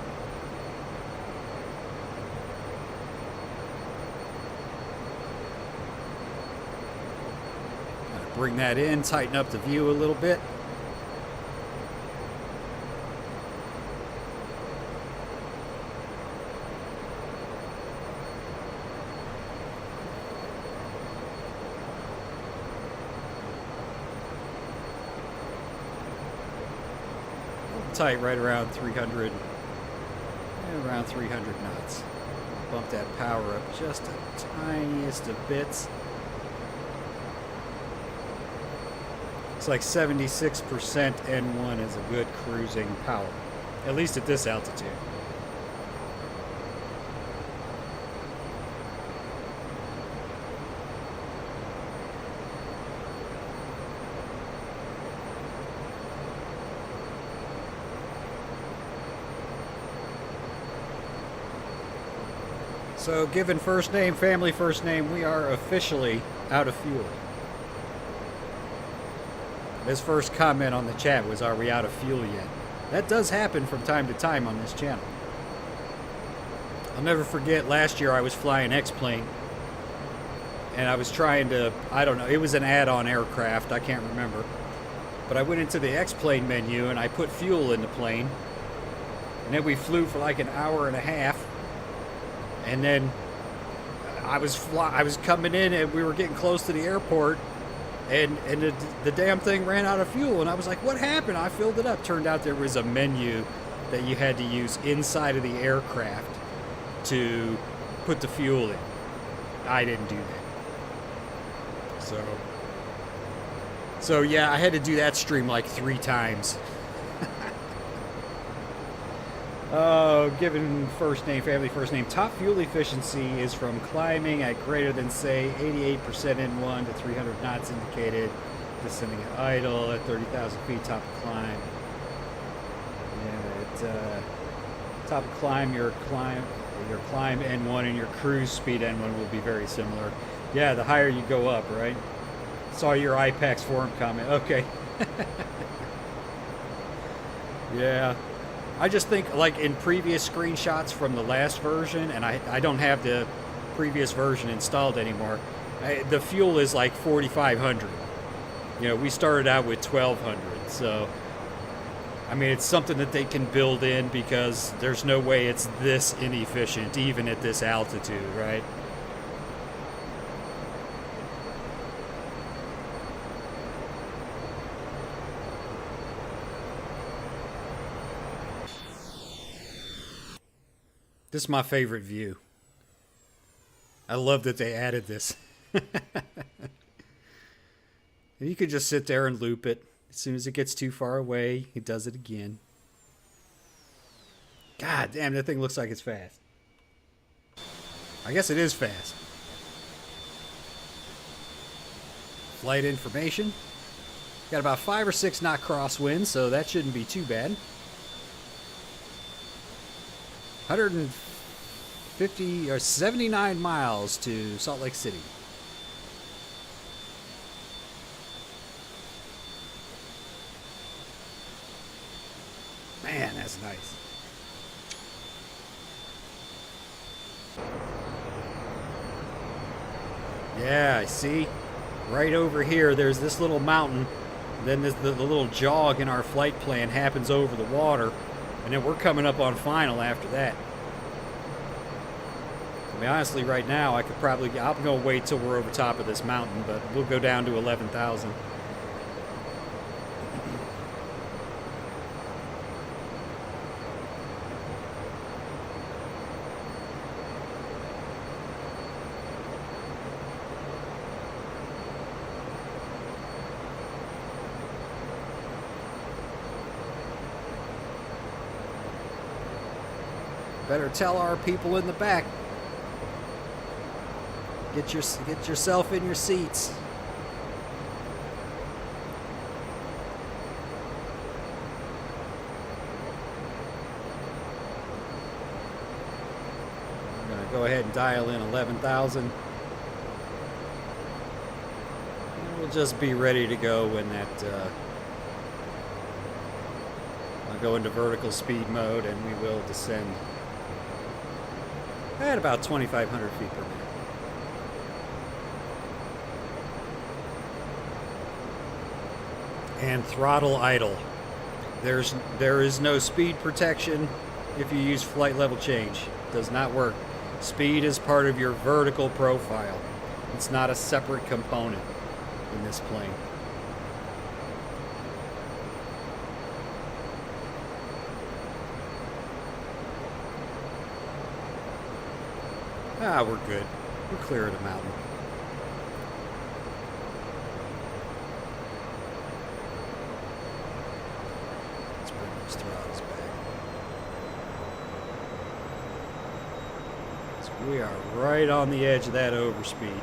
Gotta bring that in, tighten up the view a little bit. Tight, right around 300, around 300 knots. Bump that power up just the tiniest of bits. It's like 76% N1 is a good cruising power, at least at this altitude. So, given first name, family first name, we are officially out of fuel. His first comment on the chat was, "Are we out of fuel yet?" That does happen from time to time on this channel. I'll never forget last year I was flying X-Plane and I was trying to, I don't know, it was an add-on aircraft, I can't remember. But I went into the X-Plane menu and I put fuel in the plane. And then we flew for like an hour and a half. And then I was coming in and we were getting close to the airport and the damn thing ran out of fuel and I was like, what happened? I filled it up. Turned out there was a menu that you had to use inside of the aircraft to put the fuel in. I didn't do that. So yeah, I had to do that stream like 3 times. Given first name, family first name, top fuel efficiency is from climbing at greater than, say, 88% N1 to 300 knots indicated, descending at idle at 30,000 feet, top of climb. Yeah, top of climb, your climb N1 and your cruise speed N1 will be very similar. Yeah, the higher you go up, right? Saw your IPAX forum comment. Okay. Yeah. I just think, like in previous screenshots from the last version, and I don't have the previous version installed anymore, the fuel is like 4,500. You know, we started out with 1,200, so I mean, it's something that they can build in because there's no way it's this inefficient, even at this altitude, right? This is my favorite view. I love that they added this. You could just sit there and loop it. As soon as it gets too far away, it does it again. God damn, that thing looks like it's fast. I guess it is fast. Flight information. Got about 5 or 6 knot crosswind, so that shouldn't be too bad. 150 or 79 miles to Salt Lake City. Man, that's nice. Yeah, I see. Right over here, there's this little mountain. Then the little jog in our flight plan happens over the water. And then we're coming up on final after that. I mean, honestly, right now, I'm going to wait till we're over top of this mountain, but we'll go down to 11,000. Better tell our people in the back. Get yourself in your seats. I'm going to go ahead and dial in 11,000. We'll just be ready to go when that I'll go into vertical speed mode and we will descend at about 2,500 feet per minute. And throttle idle. There is no speed protection if you use flight level change. It does not work. Speed is part of your vertical profile. It's not a separate component in this plane. Ah, we're good. We're clear of the mountain. Let's bring those throttles back. So we are right on the edge of that overspeed.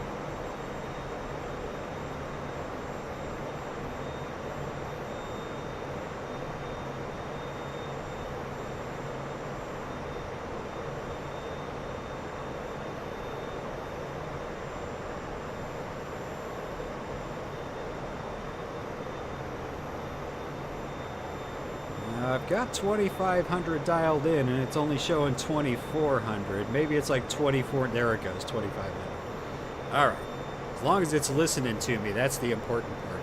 I've got 2,500 dialed in, and it's only showing 2,400. Maybe it's like 24. There it goes, 2,500. All right. As long as it's listening to me, that's the important part.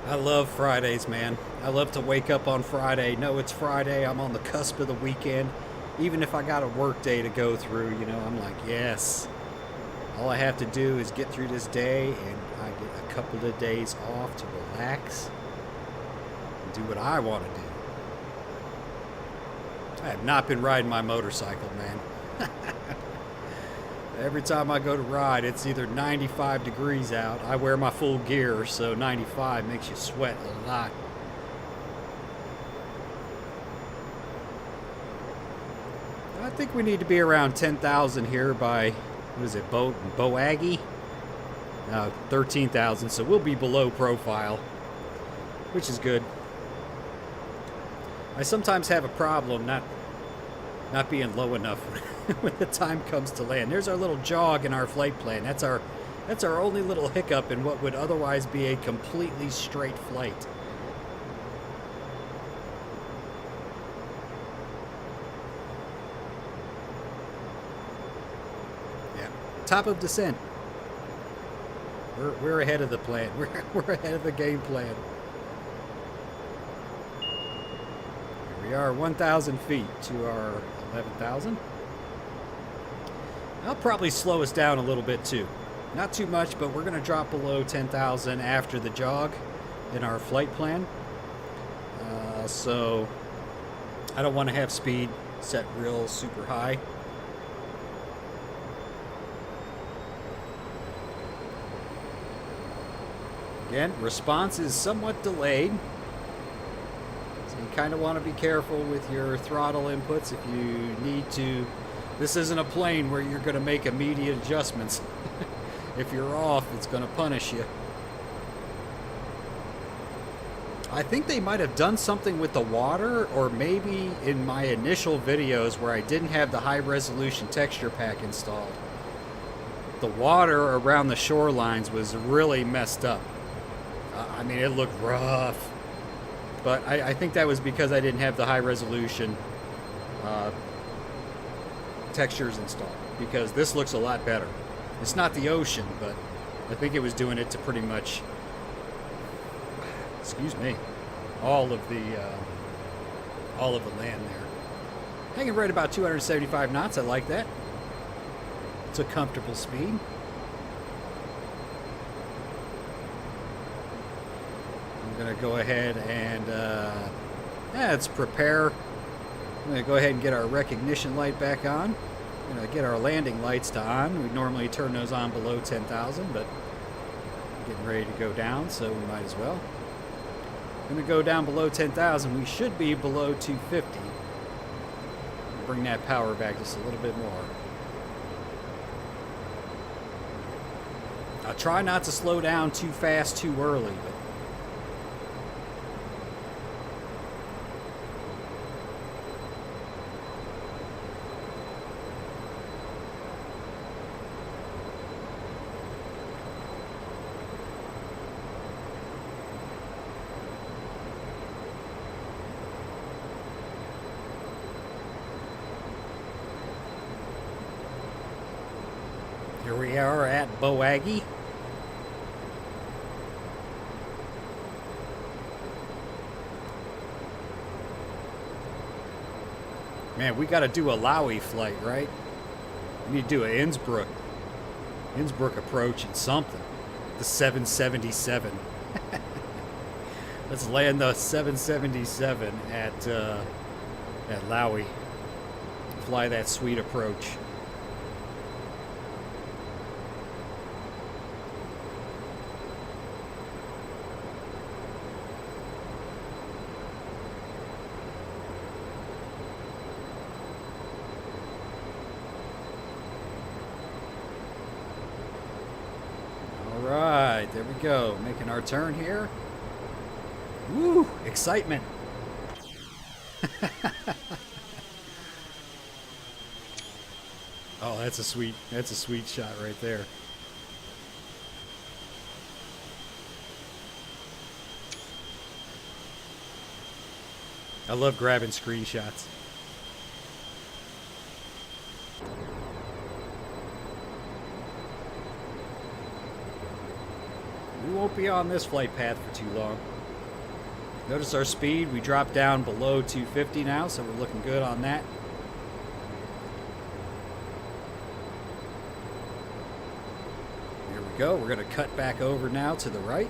I love Fridays, man. I love to wake up on Friday, know it's Friday, I'm on the cusp of the weekend. Even if I got a work day to go through, you know, I'm like, yes. All I have to do is get through this day, and I get a couple of days off to relax and do what I want to do. I have not been riding my motorcycle, man. Every time I go to ride, it's either 95 degrees out. I wear my full gear, so 95 makes you sweat a lot. think we need to be around 10,000 here by, what is it, Boaggie? 13,000, so we'll be below profile, which is good. I sometimes have a problem not being low enough when the time comes to land. There's our little jog in our flight plan. That's our only little hiccup in what would otherwise be a completely straight flight. Yeah, top of descent. We're ahead of the plan. We're ahead of the game plan. Here we are, 1,000 feet to our 11,000. That'll probably slow us down a little bit too. Not too much, but we're going to drop below 10,000 after the jog in our flight plan. So I don't want to have speed set real super high. Again, response is somewhat delayed. So you kind of want to be careful with your throttle inputs if you need to. This isn't a plane where you're going to make immediate adjustments. If you're off, it's going to punish you. I think they might have done something with the water, or maybe in my initial videos where I didn't have the high resolution texture pack installed, the water around the shorelines was really messed up. I mean, it looked rough, but I think that was because I didn't have the high resolution textures installed, because this looks a lot better. It's not the ocean, but I think it was doing it to pretty much, excuse me, all of the land there. Hanging right about 275 knots. I like that. It's a comfortable speed. I'm going to go ahead and let's prepare. I'm going to go ahead and get our recognition light back on. I'm going to get our landing lights to on. We normally turn those on below 10,000, but getting ready to go down, so we might as well. I'm going to go down below 10,000. We should be below 250. Bring that power back just a little bit more. I'll try not to slow down too fast too early, but here we are at Boaggie. Man, we got to do a Laui flight, right? We need to do an Innsbruck approach and something. The 777. Let's land the 777 at Laui. Fly that sweet approach. Alright, there we go. Making our turn here. Woo! Excitement! Oh, that's a sweet shot right there. I love grabbing screenshots. We won't be on this flight path for too long. Notice our speed, we dropped down below 250 now, so we're looking good on that. Here we go, we're going to cut back over now to the right.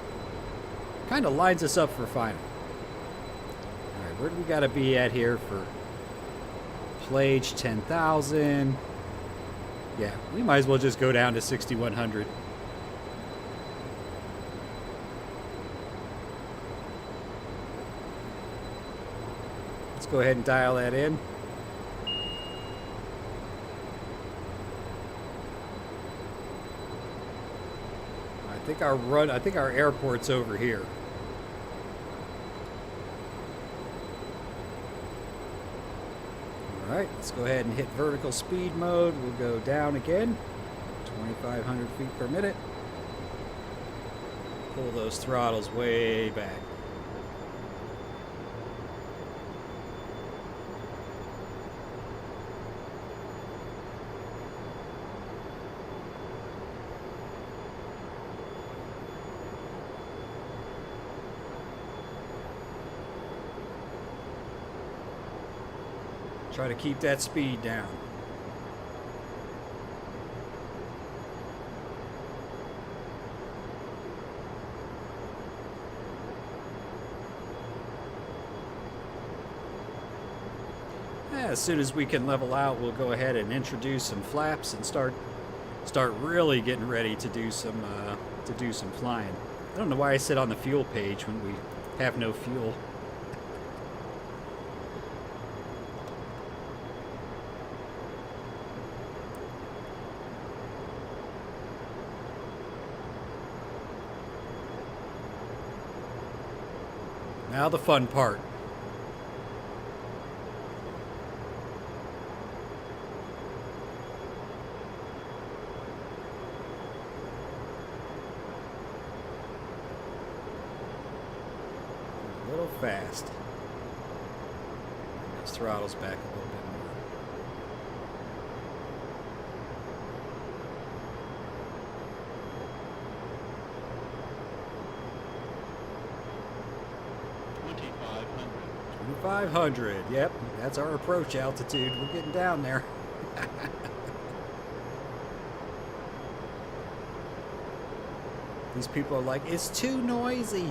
Kind of lines us up for final. Alright, where do we got to be at here for plage 10,000? Yeah, we might as well just go down to 6,100. Go ahead and dial that in. I think our airport's over here. All right, let's go ahead and hit vertical speed mode. We'll go down again, 2,500 feet per minute. Pull those throttles way back. Try to keep that speed down. As soon as we can level out, we'll go ahead and introduce some flaps and start really getting ready to do some flying. I don't know why I sit on the fuel page when we have no fuel. Now the fun part. A little fast. Those throttles back a little bit more. $2,500. Yep, that's our approach altitude. We're getting down there. These people are like, it's too noisy.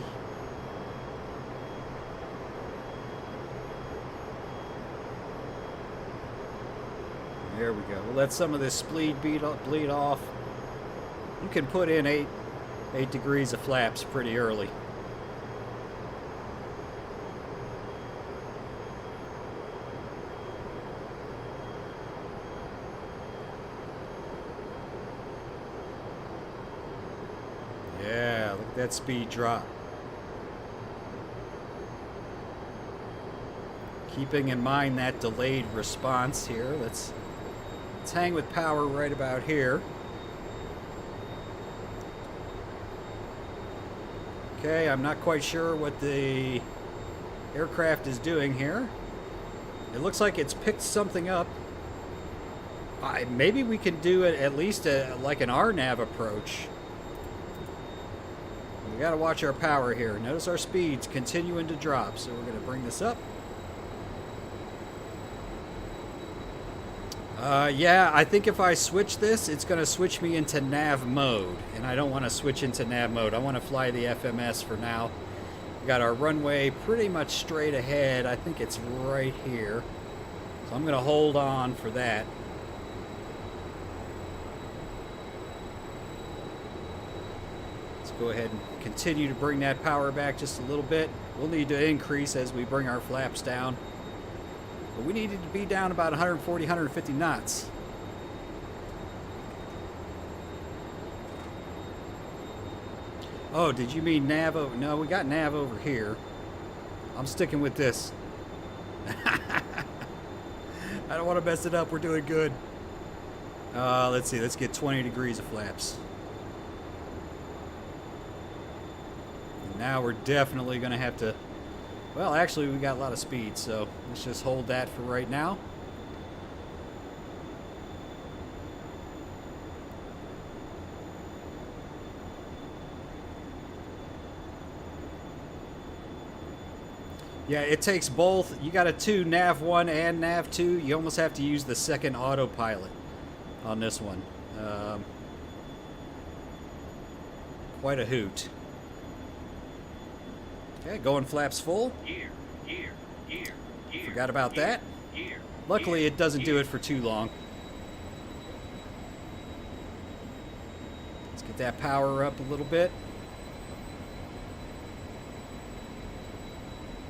There we go. We'll let some of this speed bleed off. You can put in 8 degrees of flaps pretty early. Yeah, look at that speed drop. Keeping in mind that delayed response here, let's hang with power right about here. Okay, I'm not quite sure what the aircraft is doing here. It looks like it's picked something up. Maybe we can do it at least like an RNAV approach. We gotta watch our power here. Notice our speeds continuing to drop, so we're gonna bring this up. Yeah, I think if I switch this, it's going to switch me into nav mode, and I don't want to switch into nav mode. I want to fly the FMS for now. We got our runway pretty much straight ahead. I think it's right here. So I'm going to hold on for that. Let's go ahead and continue to bring that power back just a little bit. We'll need to increase as we bring our flaps down. But we needed to be down about 140, 150 knots. Oh, did you mean nav over? No, we got nav over here. I'm sticking with this. I don't want to mess it up. We're doing good. Let's see. Let's get 20 degrees of flaps. And now we're definitely going to have to... Well, actually, we got a lot of speed, so let's just hold that for right now. Yeah, it takes both. You got a 2, nav 1 and nav 2. You almost have to use the second autopilot on this one. Quite a hoot. Okay, going flaps full. Forgot about that. Luckily, it doesn't do it for too long. Let's get that power up a little bit.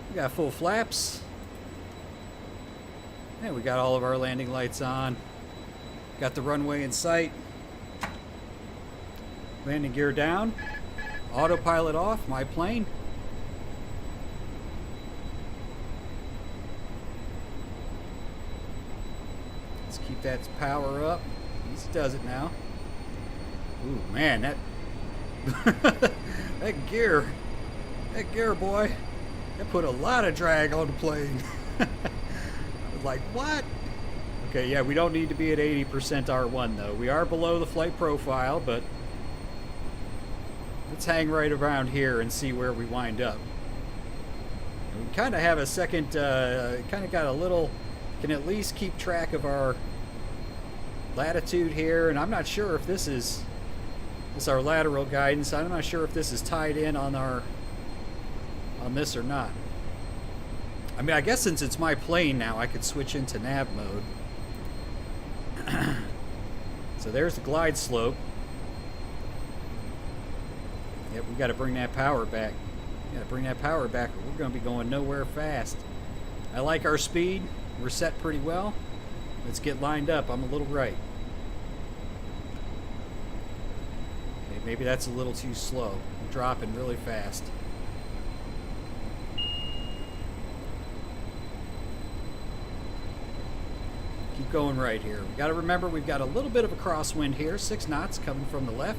We got full flaps. And we got all of our landing lights on. Got the runway in sight. Landing gear down. Autopilot off. My plane. Let's keep that power up. Easy does it now. Ooh, man, that that gear, boy, that put a lot of drag on the plane. I was like, what? Okay, yeah, we don't need to be at 80% R1 though. We are below the flight profile, but let's hang right around here and see where we wind up. And we kind of have a second, kind of got a little, can at least keep track of our latitude here, and I'm not sure if this is our lateral guidance. I'm not sure if this is tied in on this or not. I mean, I guess since it's my plane now, I could switch into nav mode. So there's the glide slope. Yep, we got to bring that power back. We got to bring that power back, or we're going to be going nowhere fast. I like our speed. We're set pretty well. Let's get lined up. I'm a little right. Okay, maybe that's a little too slow. I'm dropping really fast. Keep going right here. We got to remember we've got a little bit of a crosswind here. 6 knots coming from the left.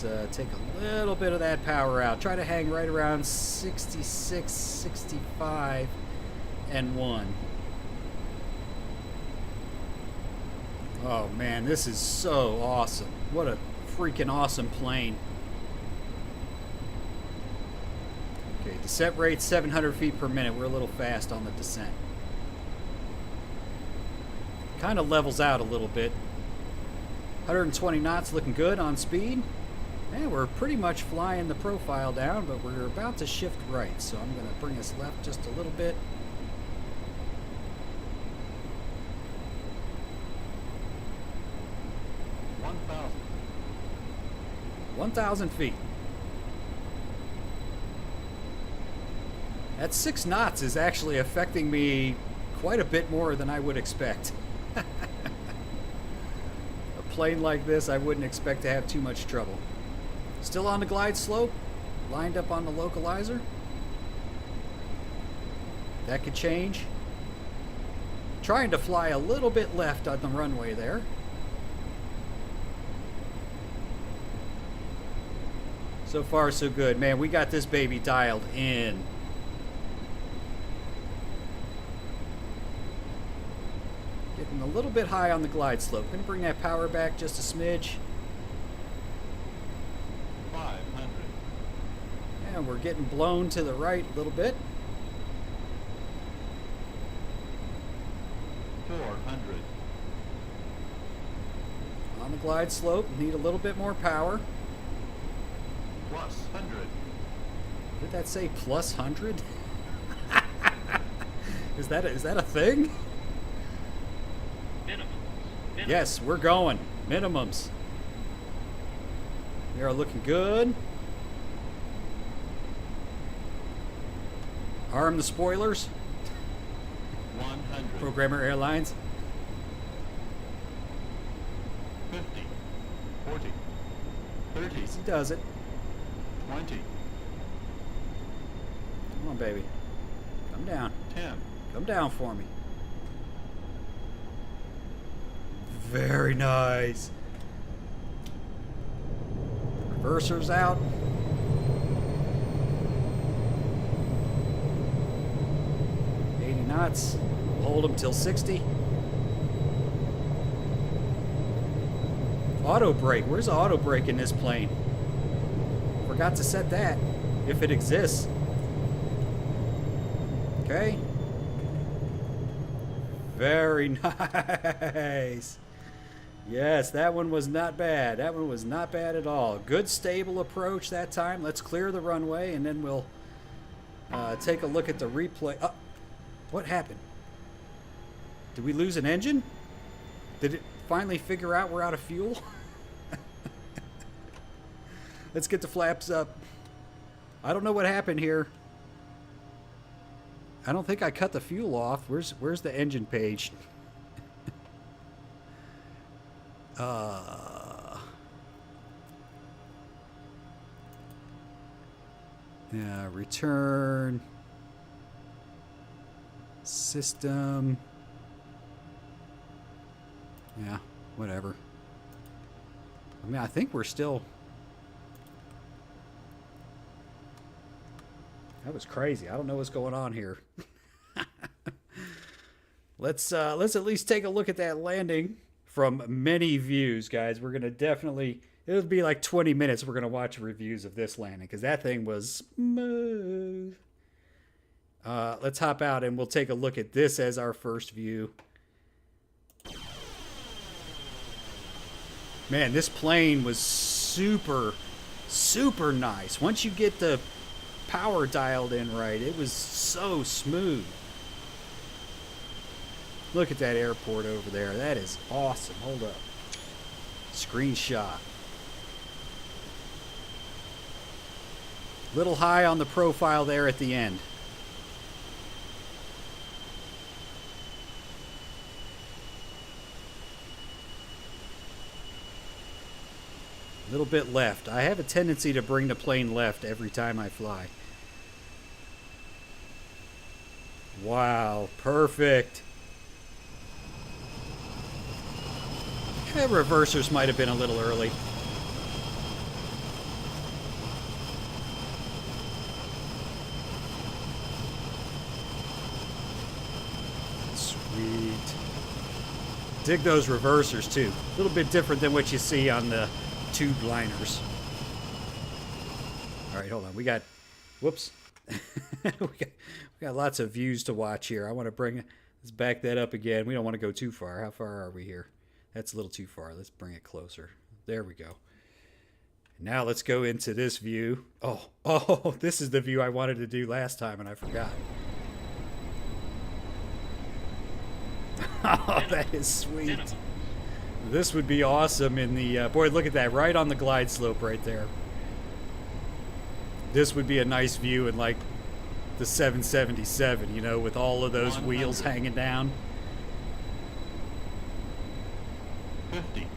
Let's take a little bit of that power out. Try to hang right around 66, 65, and 1. Oh man, this is so awesome. What a freaking awesome plane. Okay, descent rate 700 feet per minute. We're a little fast on the descent. Kind of levels out a little bit. 120 knots looking good on speed. And we're pretty much flying the profile down, but we're about to shift right. So I'm going to bring us left just a little bit. One thousand feet. That 6 knots is actually affecting me quite a bit more than I would expect. A plane like this, I wouldn't expect to have too much trouble. Still on the glide slope, lined up on the localizer. That could change. Trying to fly a little bit left on the runway there. So far, so good. Man, we got this baby dialed in. Getting a little bit high on the glide slope. Gonna bring that power back just a smidge. 500. And we're getting blown to the right a little bit. 400. On the glide slope, need a little bit more power. Plus 100. Did that say plus 100? Is that a thing? Minimum. Yes, we're going. Minimums. We are looking good. Arm the spoilers. 100. Programmer Airlines. 50. 40. 30. He does it. 20. Come on, baby. Come down. 10. Come down for me. Very nice. Reverser's out. Knots. Hold them till 60. Auto brake. Where's the auto brake in this plane? Forgot to set that, if it exists. Okay. Very nice. Yes, that one was not bad. That one was not bad at all. Good stable approach that time. Let's clear the runway and then we'll take a look at the replay. What happened? Did we lose an engine? Did it finally figure out we're out of fuel? Let's get the flaps up. I don't know what happened here. I don't think I cut the fuel off. Where's the engine page? Yeah, return. System. Yeah, whatever. I mean, I think we're still... That was crazy. I don't know what's going on here. Let's at least take a look at that landing from many views, guys. We're gonna definitely... It'll be like 20 minutes. We're gonna watch reviews of this landing because that thing was smooth. Let's hop out and we'll take a look at this as our first view. Man, this plane was super, super nice. Once you get the power dialed in right, it was so smooth. Look at that airport over there. That is awesome. Hold up. Screenshot. Little high on the profile there at the end. A little bit left. I have a tendency to bring the plane left every time I fly. Wow, perfect. Reversers might have been a little early. Sweet. Dig those reversers too. A little bit different than what you see on the tube liners. All right, hold on. We got, whoops. we got lots of views to watch here. I want to let's back that up again. We don't want to go too far. How far are we here? That's a little too far. Let's bring it closer. There we go. Now let's go into this view. Oh, this is the view I wanted to do last time and I forgot. Oh, that is sweet. This would be awesome in the... boy, look at that. Right on the glide slope right there. This would be a nice view in, like, the 777, you know, with all of those 100. wheels hanging down. 50,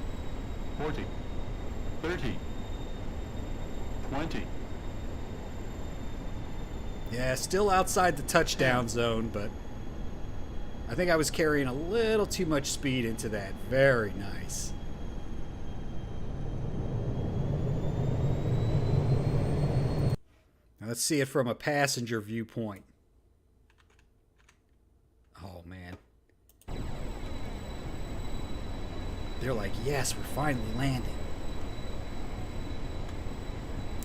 40, 30, 20. Yeah, still outside the touchdown zone, but I think I was carrying a little too much speed into that. Very nice. Now let's see it from a passenger viewpoint. Oh, man. They're like, yes, we're finally landing.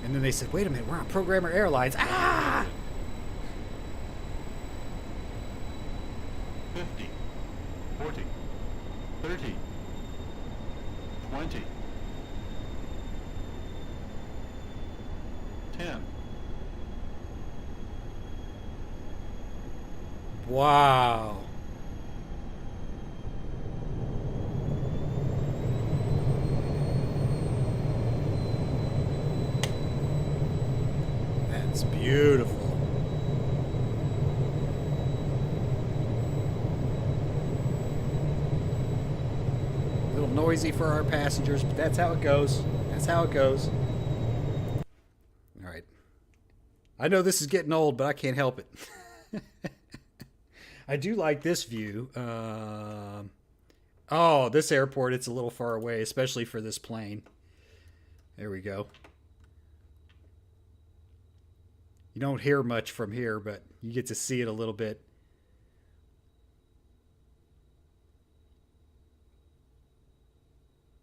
And then they said, wait a minute, we're on Programmer Airlines. Ah! 50, 40, 30, 20, 10. Wow. That's beautiful. A little noisy for our passengers, but that's how it goes. That's how it goes. All right. I know this is getting old, but I can't help it. I do like this view. Oh, this airport, it's a little far away, especially for this plane. There we go. You don't hear much from here, but you get to see it a little bit.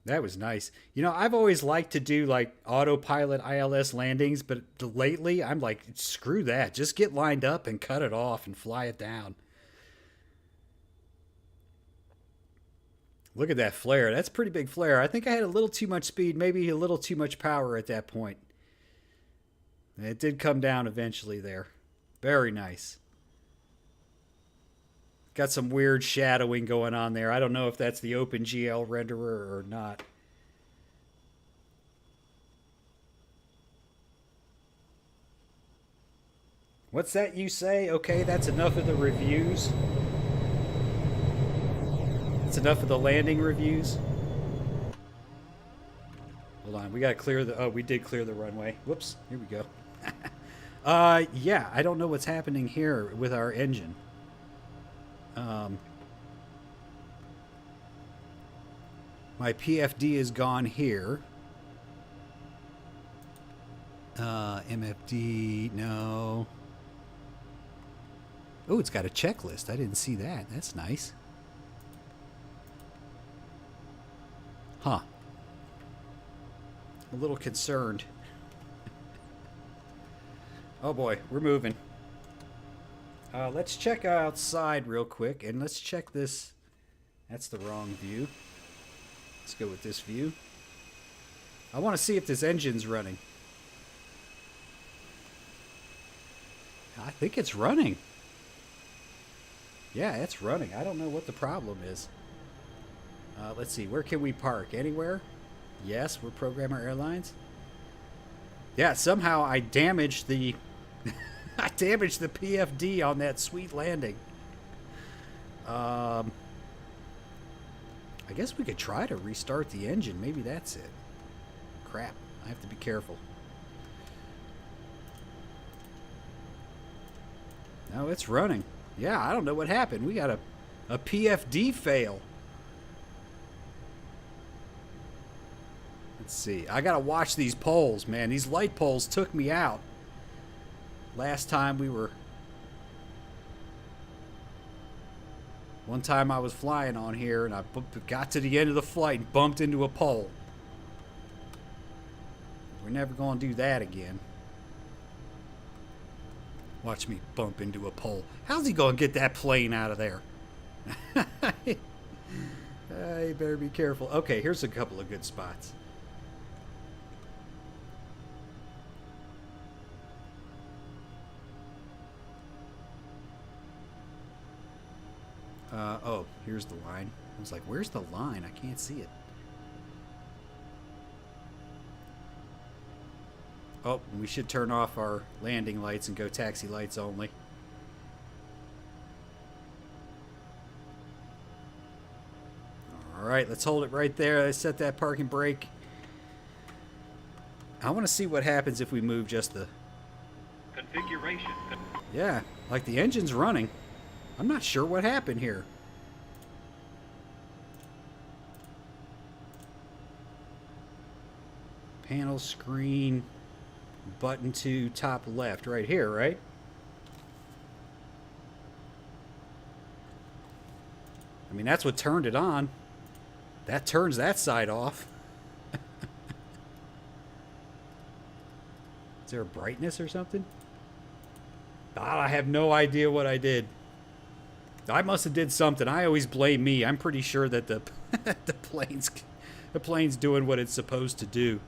That was nice. You know, I've always liked to do like autopilot ILS landings, but lately I'm like, screw that. Just get lined up and cut it off and fly it down. Look at that flare. That's a pretty big flare. I think I had a little too much speed, maybe a little too much power at that point. And it did come down eventually there. Very nice. Got some weird shadowing going on there. I don't know if that's the OpenGL renderer or not. What's that you say? Okay, that's enough of the reviews. That's enough of the landing reviews. Hold on, we gotta clear the... Oh, we did clear the runway. Whoops, here we go. Yeah, I don't know what's happening here with our engine. My PFD is gone here. MFD, no. Oh, it's got a checklist. I didn't see that. That's nice. Huh. A little concerned. Oh boy, we're moving. Let's check outside real quick, and let's check this. That's the wrong view. Let's go with this view. I want to see if this engine's running. I think it's running. Yeah, it's running. I don't know what the problem is. Let's see. Where can we park? Anywhere? Yes, we're Programmer Airlines. Yeah, somehow I damaged the... I damaged the PFD on that sweet landing. I guess we could try to restart the engine. Maybe that's it. Crap. I have to be careful. No, it's running. Yeah, I don't know what happened. We got a PFD fail. Let's see. I got to watch these poles, man. These light poles took me out. Last time we were... One time I was flying on here and I got to the end of the flight and bumped into a pole. We're never going to do that again. Watch me bump into a pole. How's he going to get that plane out of there? You better be careful. Okay, here's a couple of good spots. Oh, here's the line. I was like, where's the line? I can't see it. Oh, we should turn off our landing lights and go taxi lights only. Alright, let's hold it right there. Let's set that parking brake. I want to see what happens if we move just the... Configuration. Yeah, like the engine's running. I'm not sure what happened here. Panel screen, button 2, top left, right here, right? I mean, that's what turned it on. That turns that side off. Is there a brightness or something? I have no idea what I did. I must have did something. I always blame me. I'm pretty sure that the plane's doing what it's supposed to do.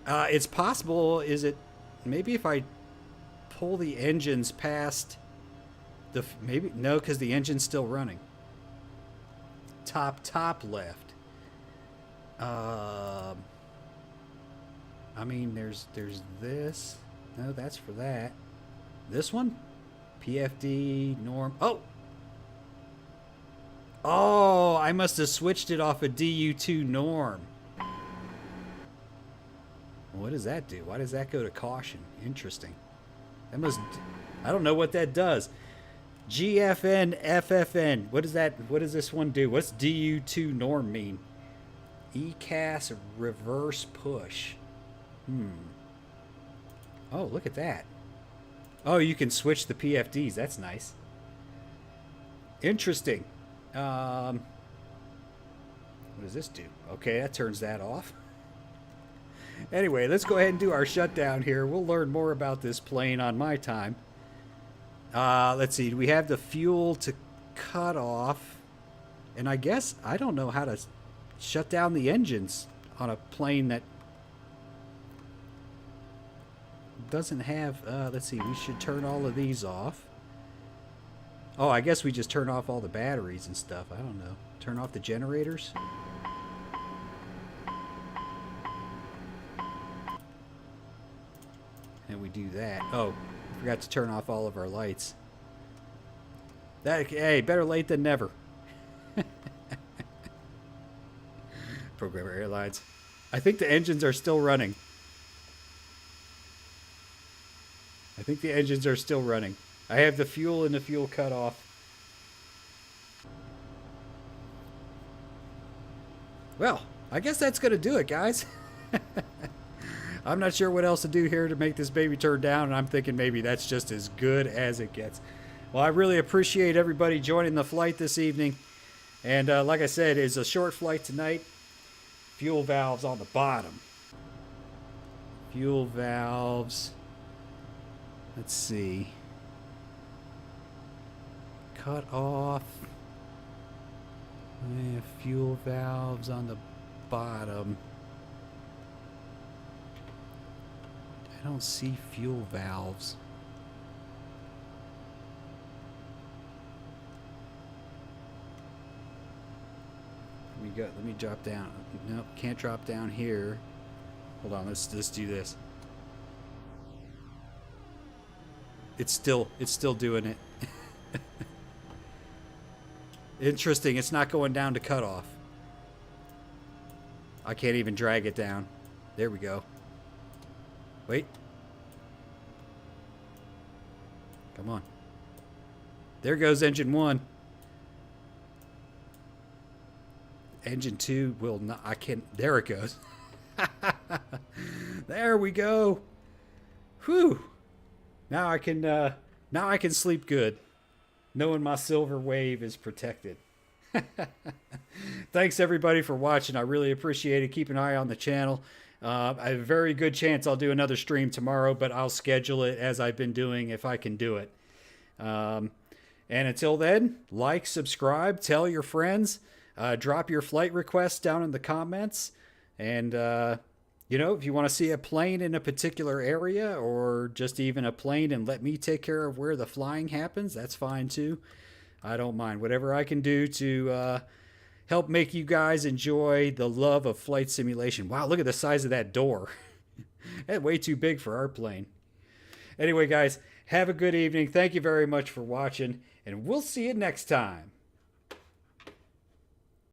It's possible, is it, maybe if I pull the engines past the, maybe, no, because the engine's still running. Top left. I mean, there's this. No, that's for that. This one? PFD, norm. Oh, I must have switched it off a DU2 norm. What does that do? Why does that go to caution? Interesting. That must... I don't know what that does. GFN, FFN. What is that? What does this one do? What's DU2 norm mean? ECAS reverse push. Oh, look at that. Oh, you can switch the PFDs. That's nice. Interesting. What does this do? Okay, that turns that off. Anyway, let's go ahead and do our shutdown here. We'll learn more about this plane on my time. Let's see. We have the fuel to cut off. And I guess I don't know how to shut down the engines on a plane that doesn't have... let's see. We should turn all of these off. Oh, I guess we just turn off all the batteries and stuff. I don't know. Turn off the generators. And we do that. Oh, Forgot to turn off all of our lights. Hey, better late than never. Programmer Airlines. I think the engines are still running. I have the fuel and the fuel cut off. Well, I guess that's going to do it, guys. I'm not sure what else to do here to make this baby turn down, and I'm thinking maybe that's just as good as it gets. Well, I really appreciate everybody joining the flight this evening. And like I said, it's a short flight tonight. Fuel valves on the bottom. Fuel valves. Let's see. Cut off. Fuel valves on the bottom. I don't see fuel valves. Let me drop down. Nope, can't drop down here. Hold on, let's do this. It's still doing it. Interesting, it's not going down to cutoff. I can't even drag it down. There we go. Wait. Come on. There goes engine 1. Engine 2 will not. I can't. There it goes. There we go. Whew. Now I can sleep good, knowing my silver wave is protected. Thanks everybody for watching. I really appreciate it. Keep an eye on the channel. I have a very good chance I'll do another stream tomorrow, but I'll schedule it as I've been doing if I can do it. And until then, like, subscribe, tell your friends. Drop your flight requests down in the comments. And, you know, if you want to see a plane in a particular area or just even a plane and let me take care of where the flying happens, that's fine too. I don't mind. Whatever I can do to help make you guys enjoy the love of flight simulation. Wow, look at the size of that door. That's way too big for our plane. Anyway, guys, have a good evening. Thank you very much for watching, and we'll see you next time.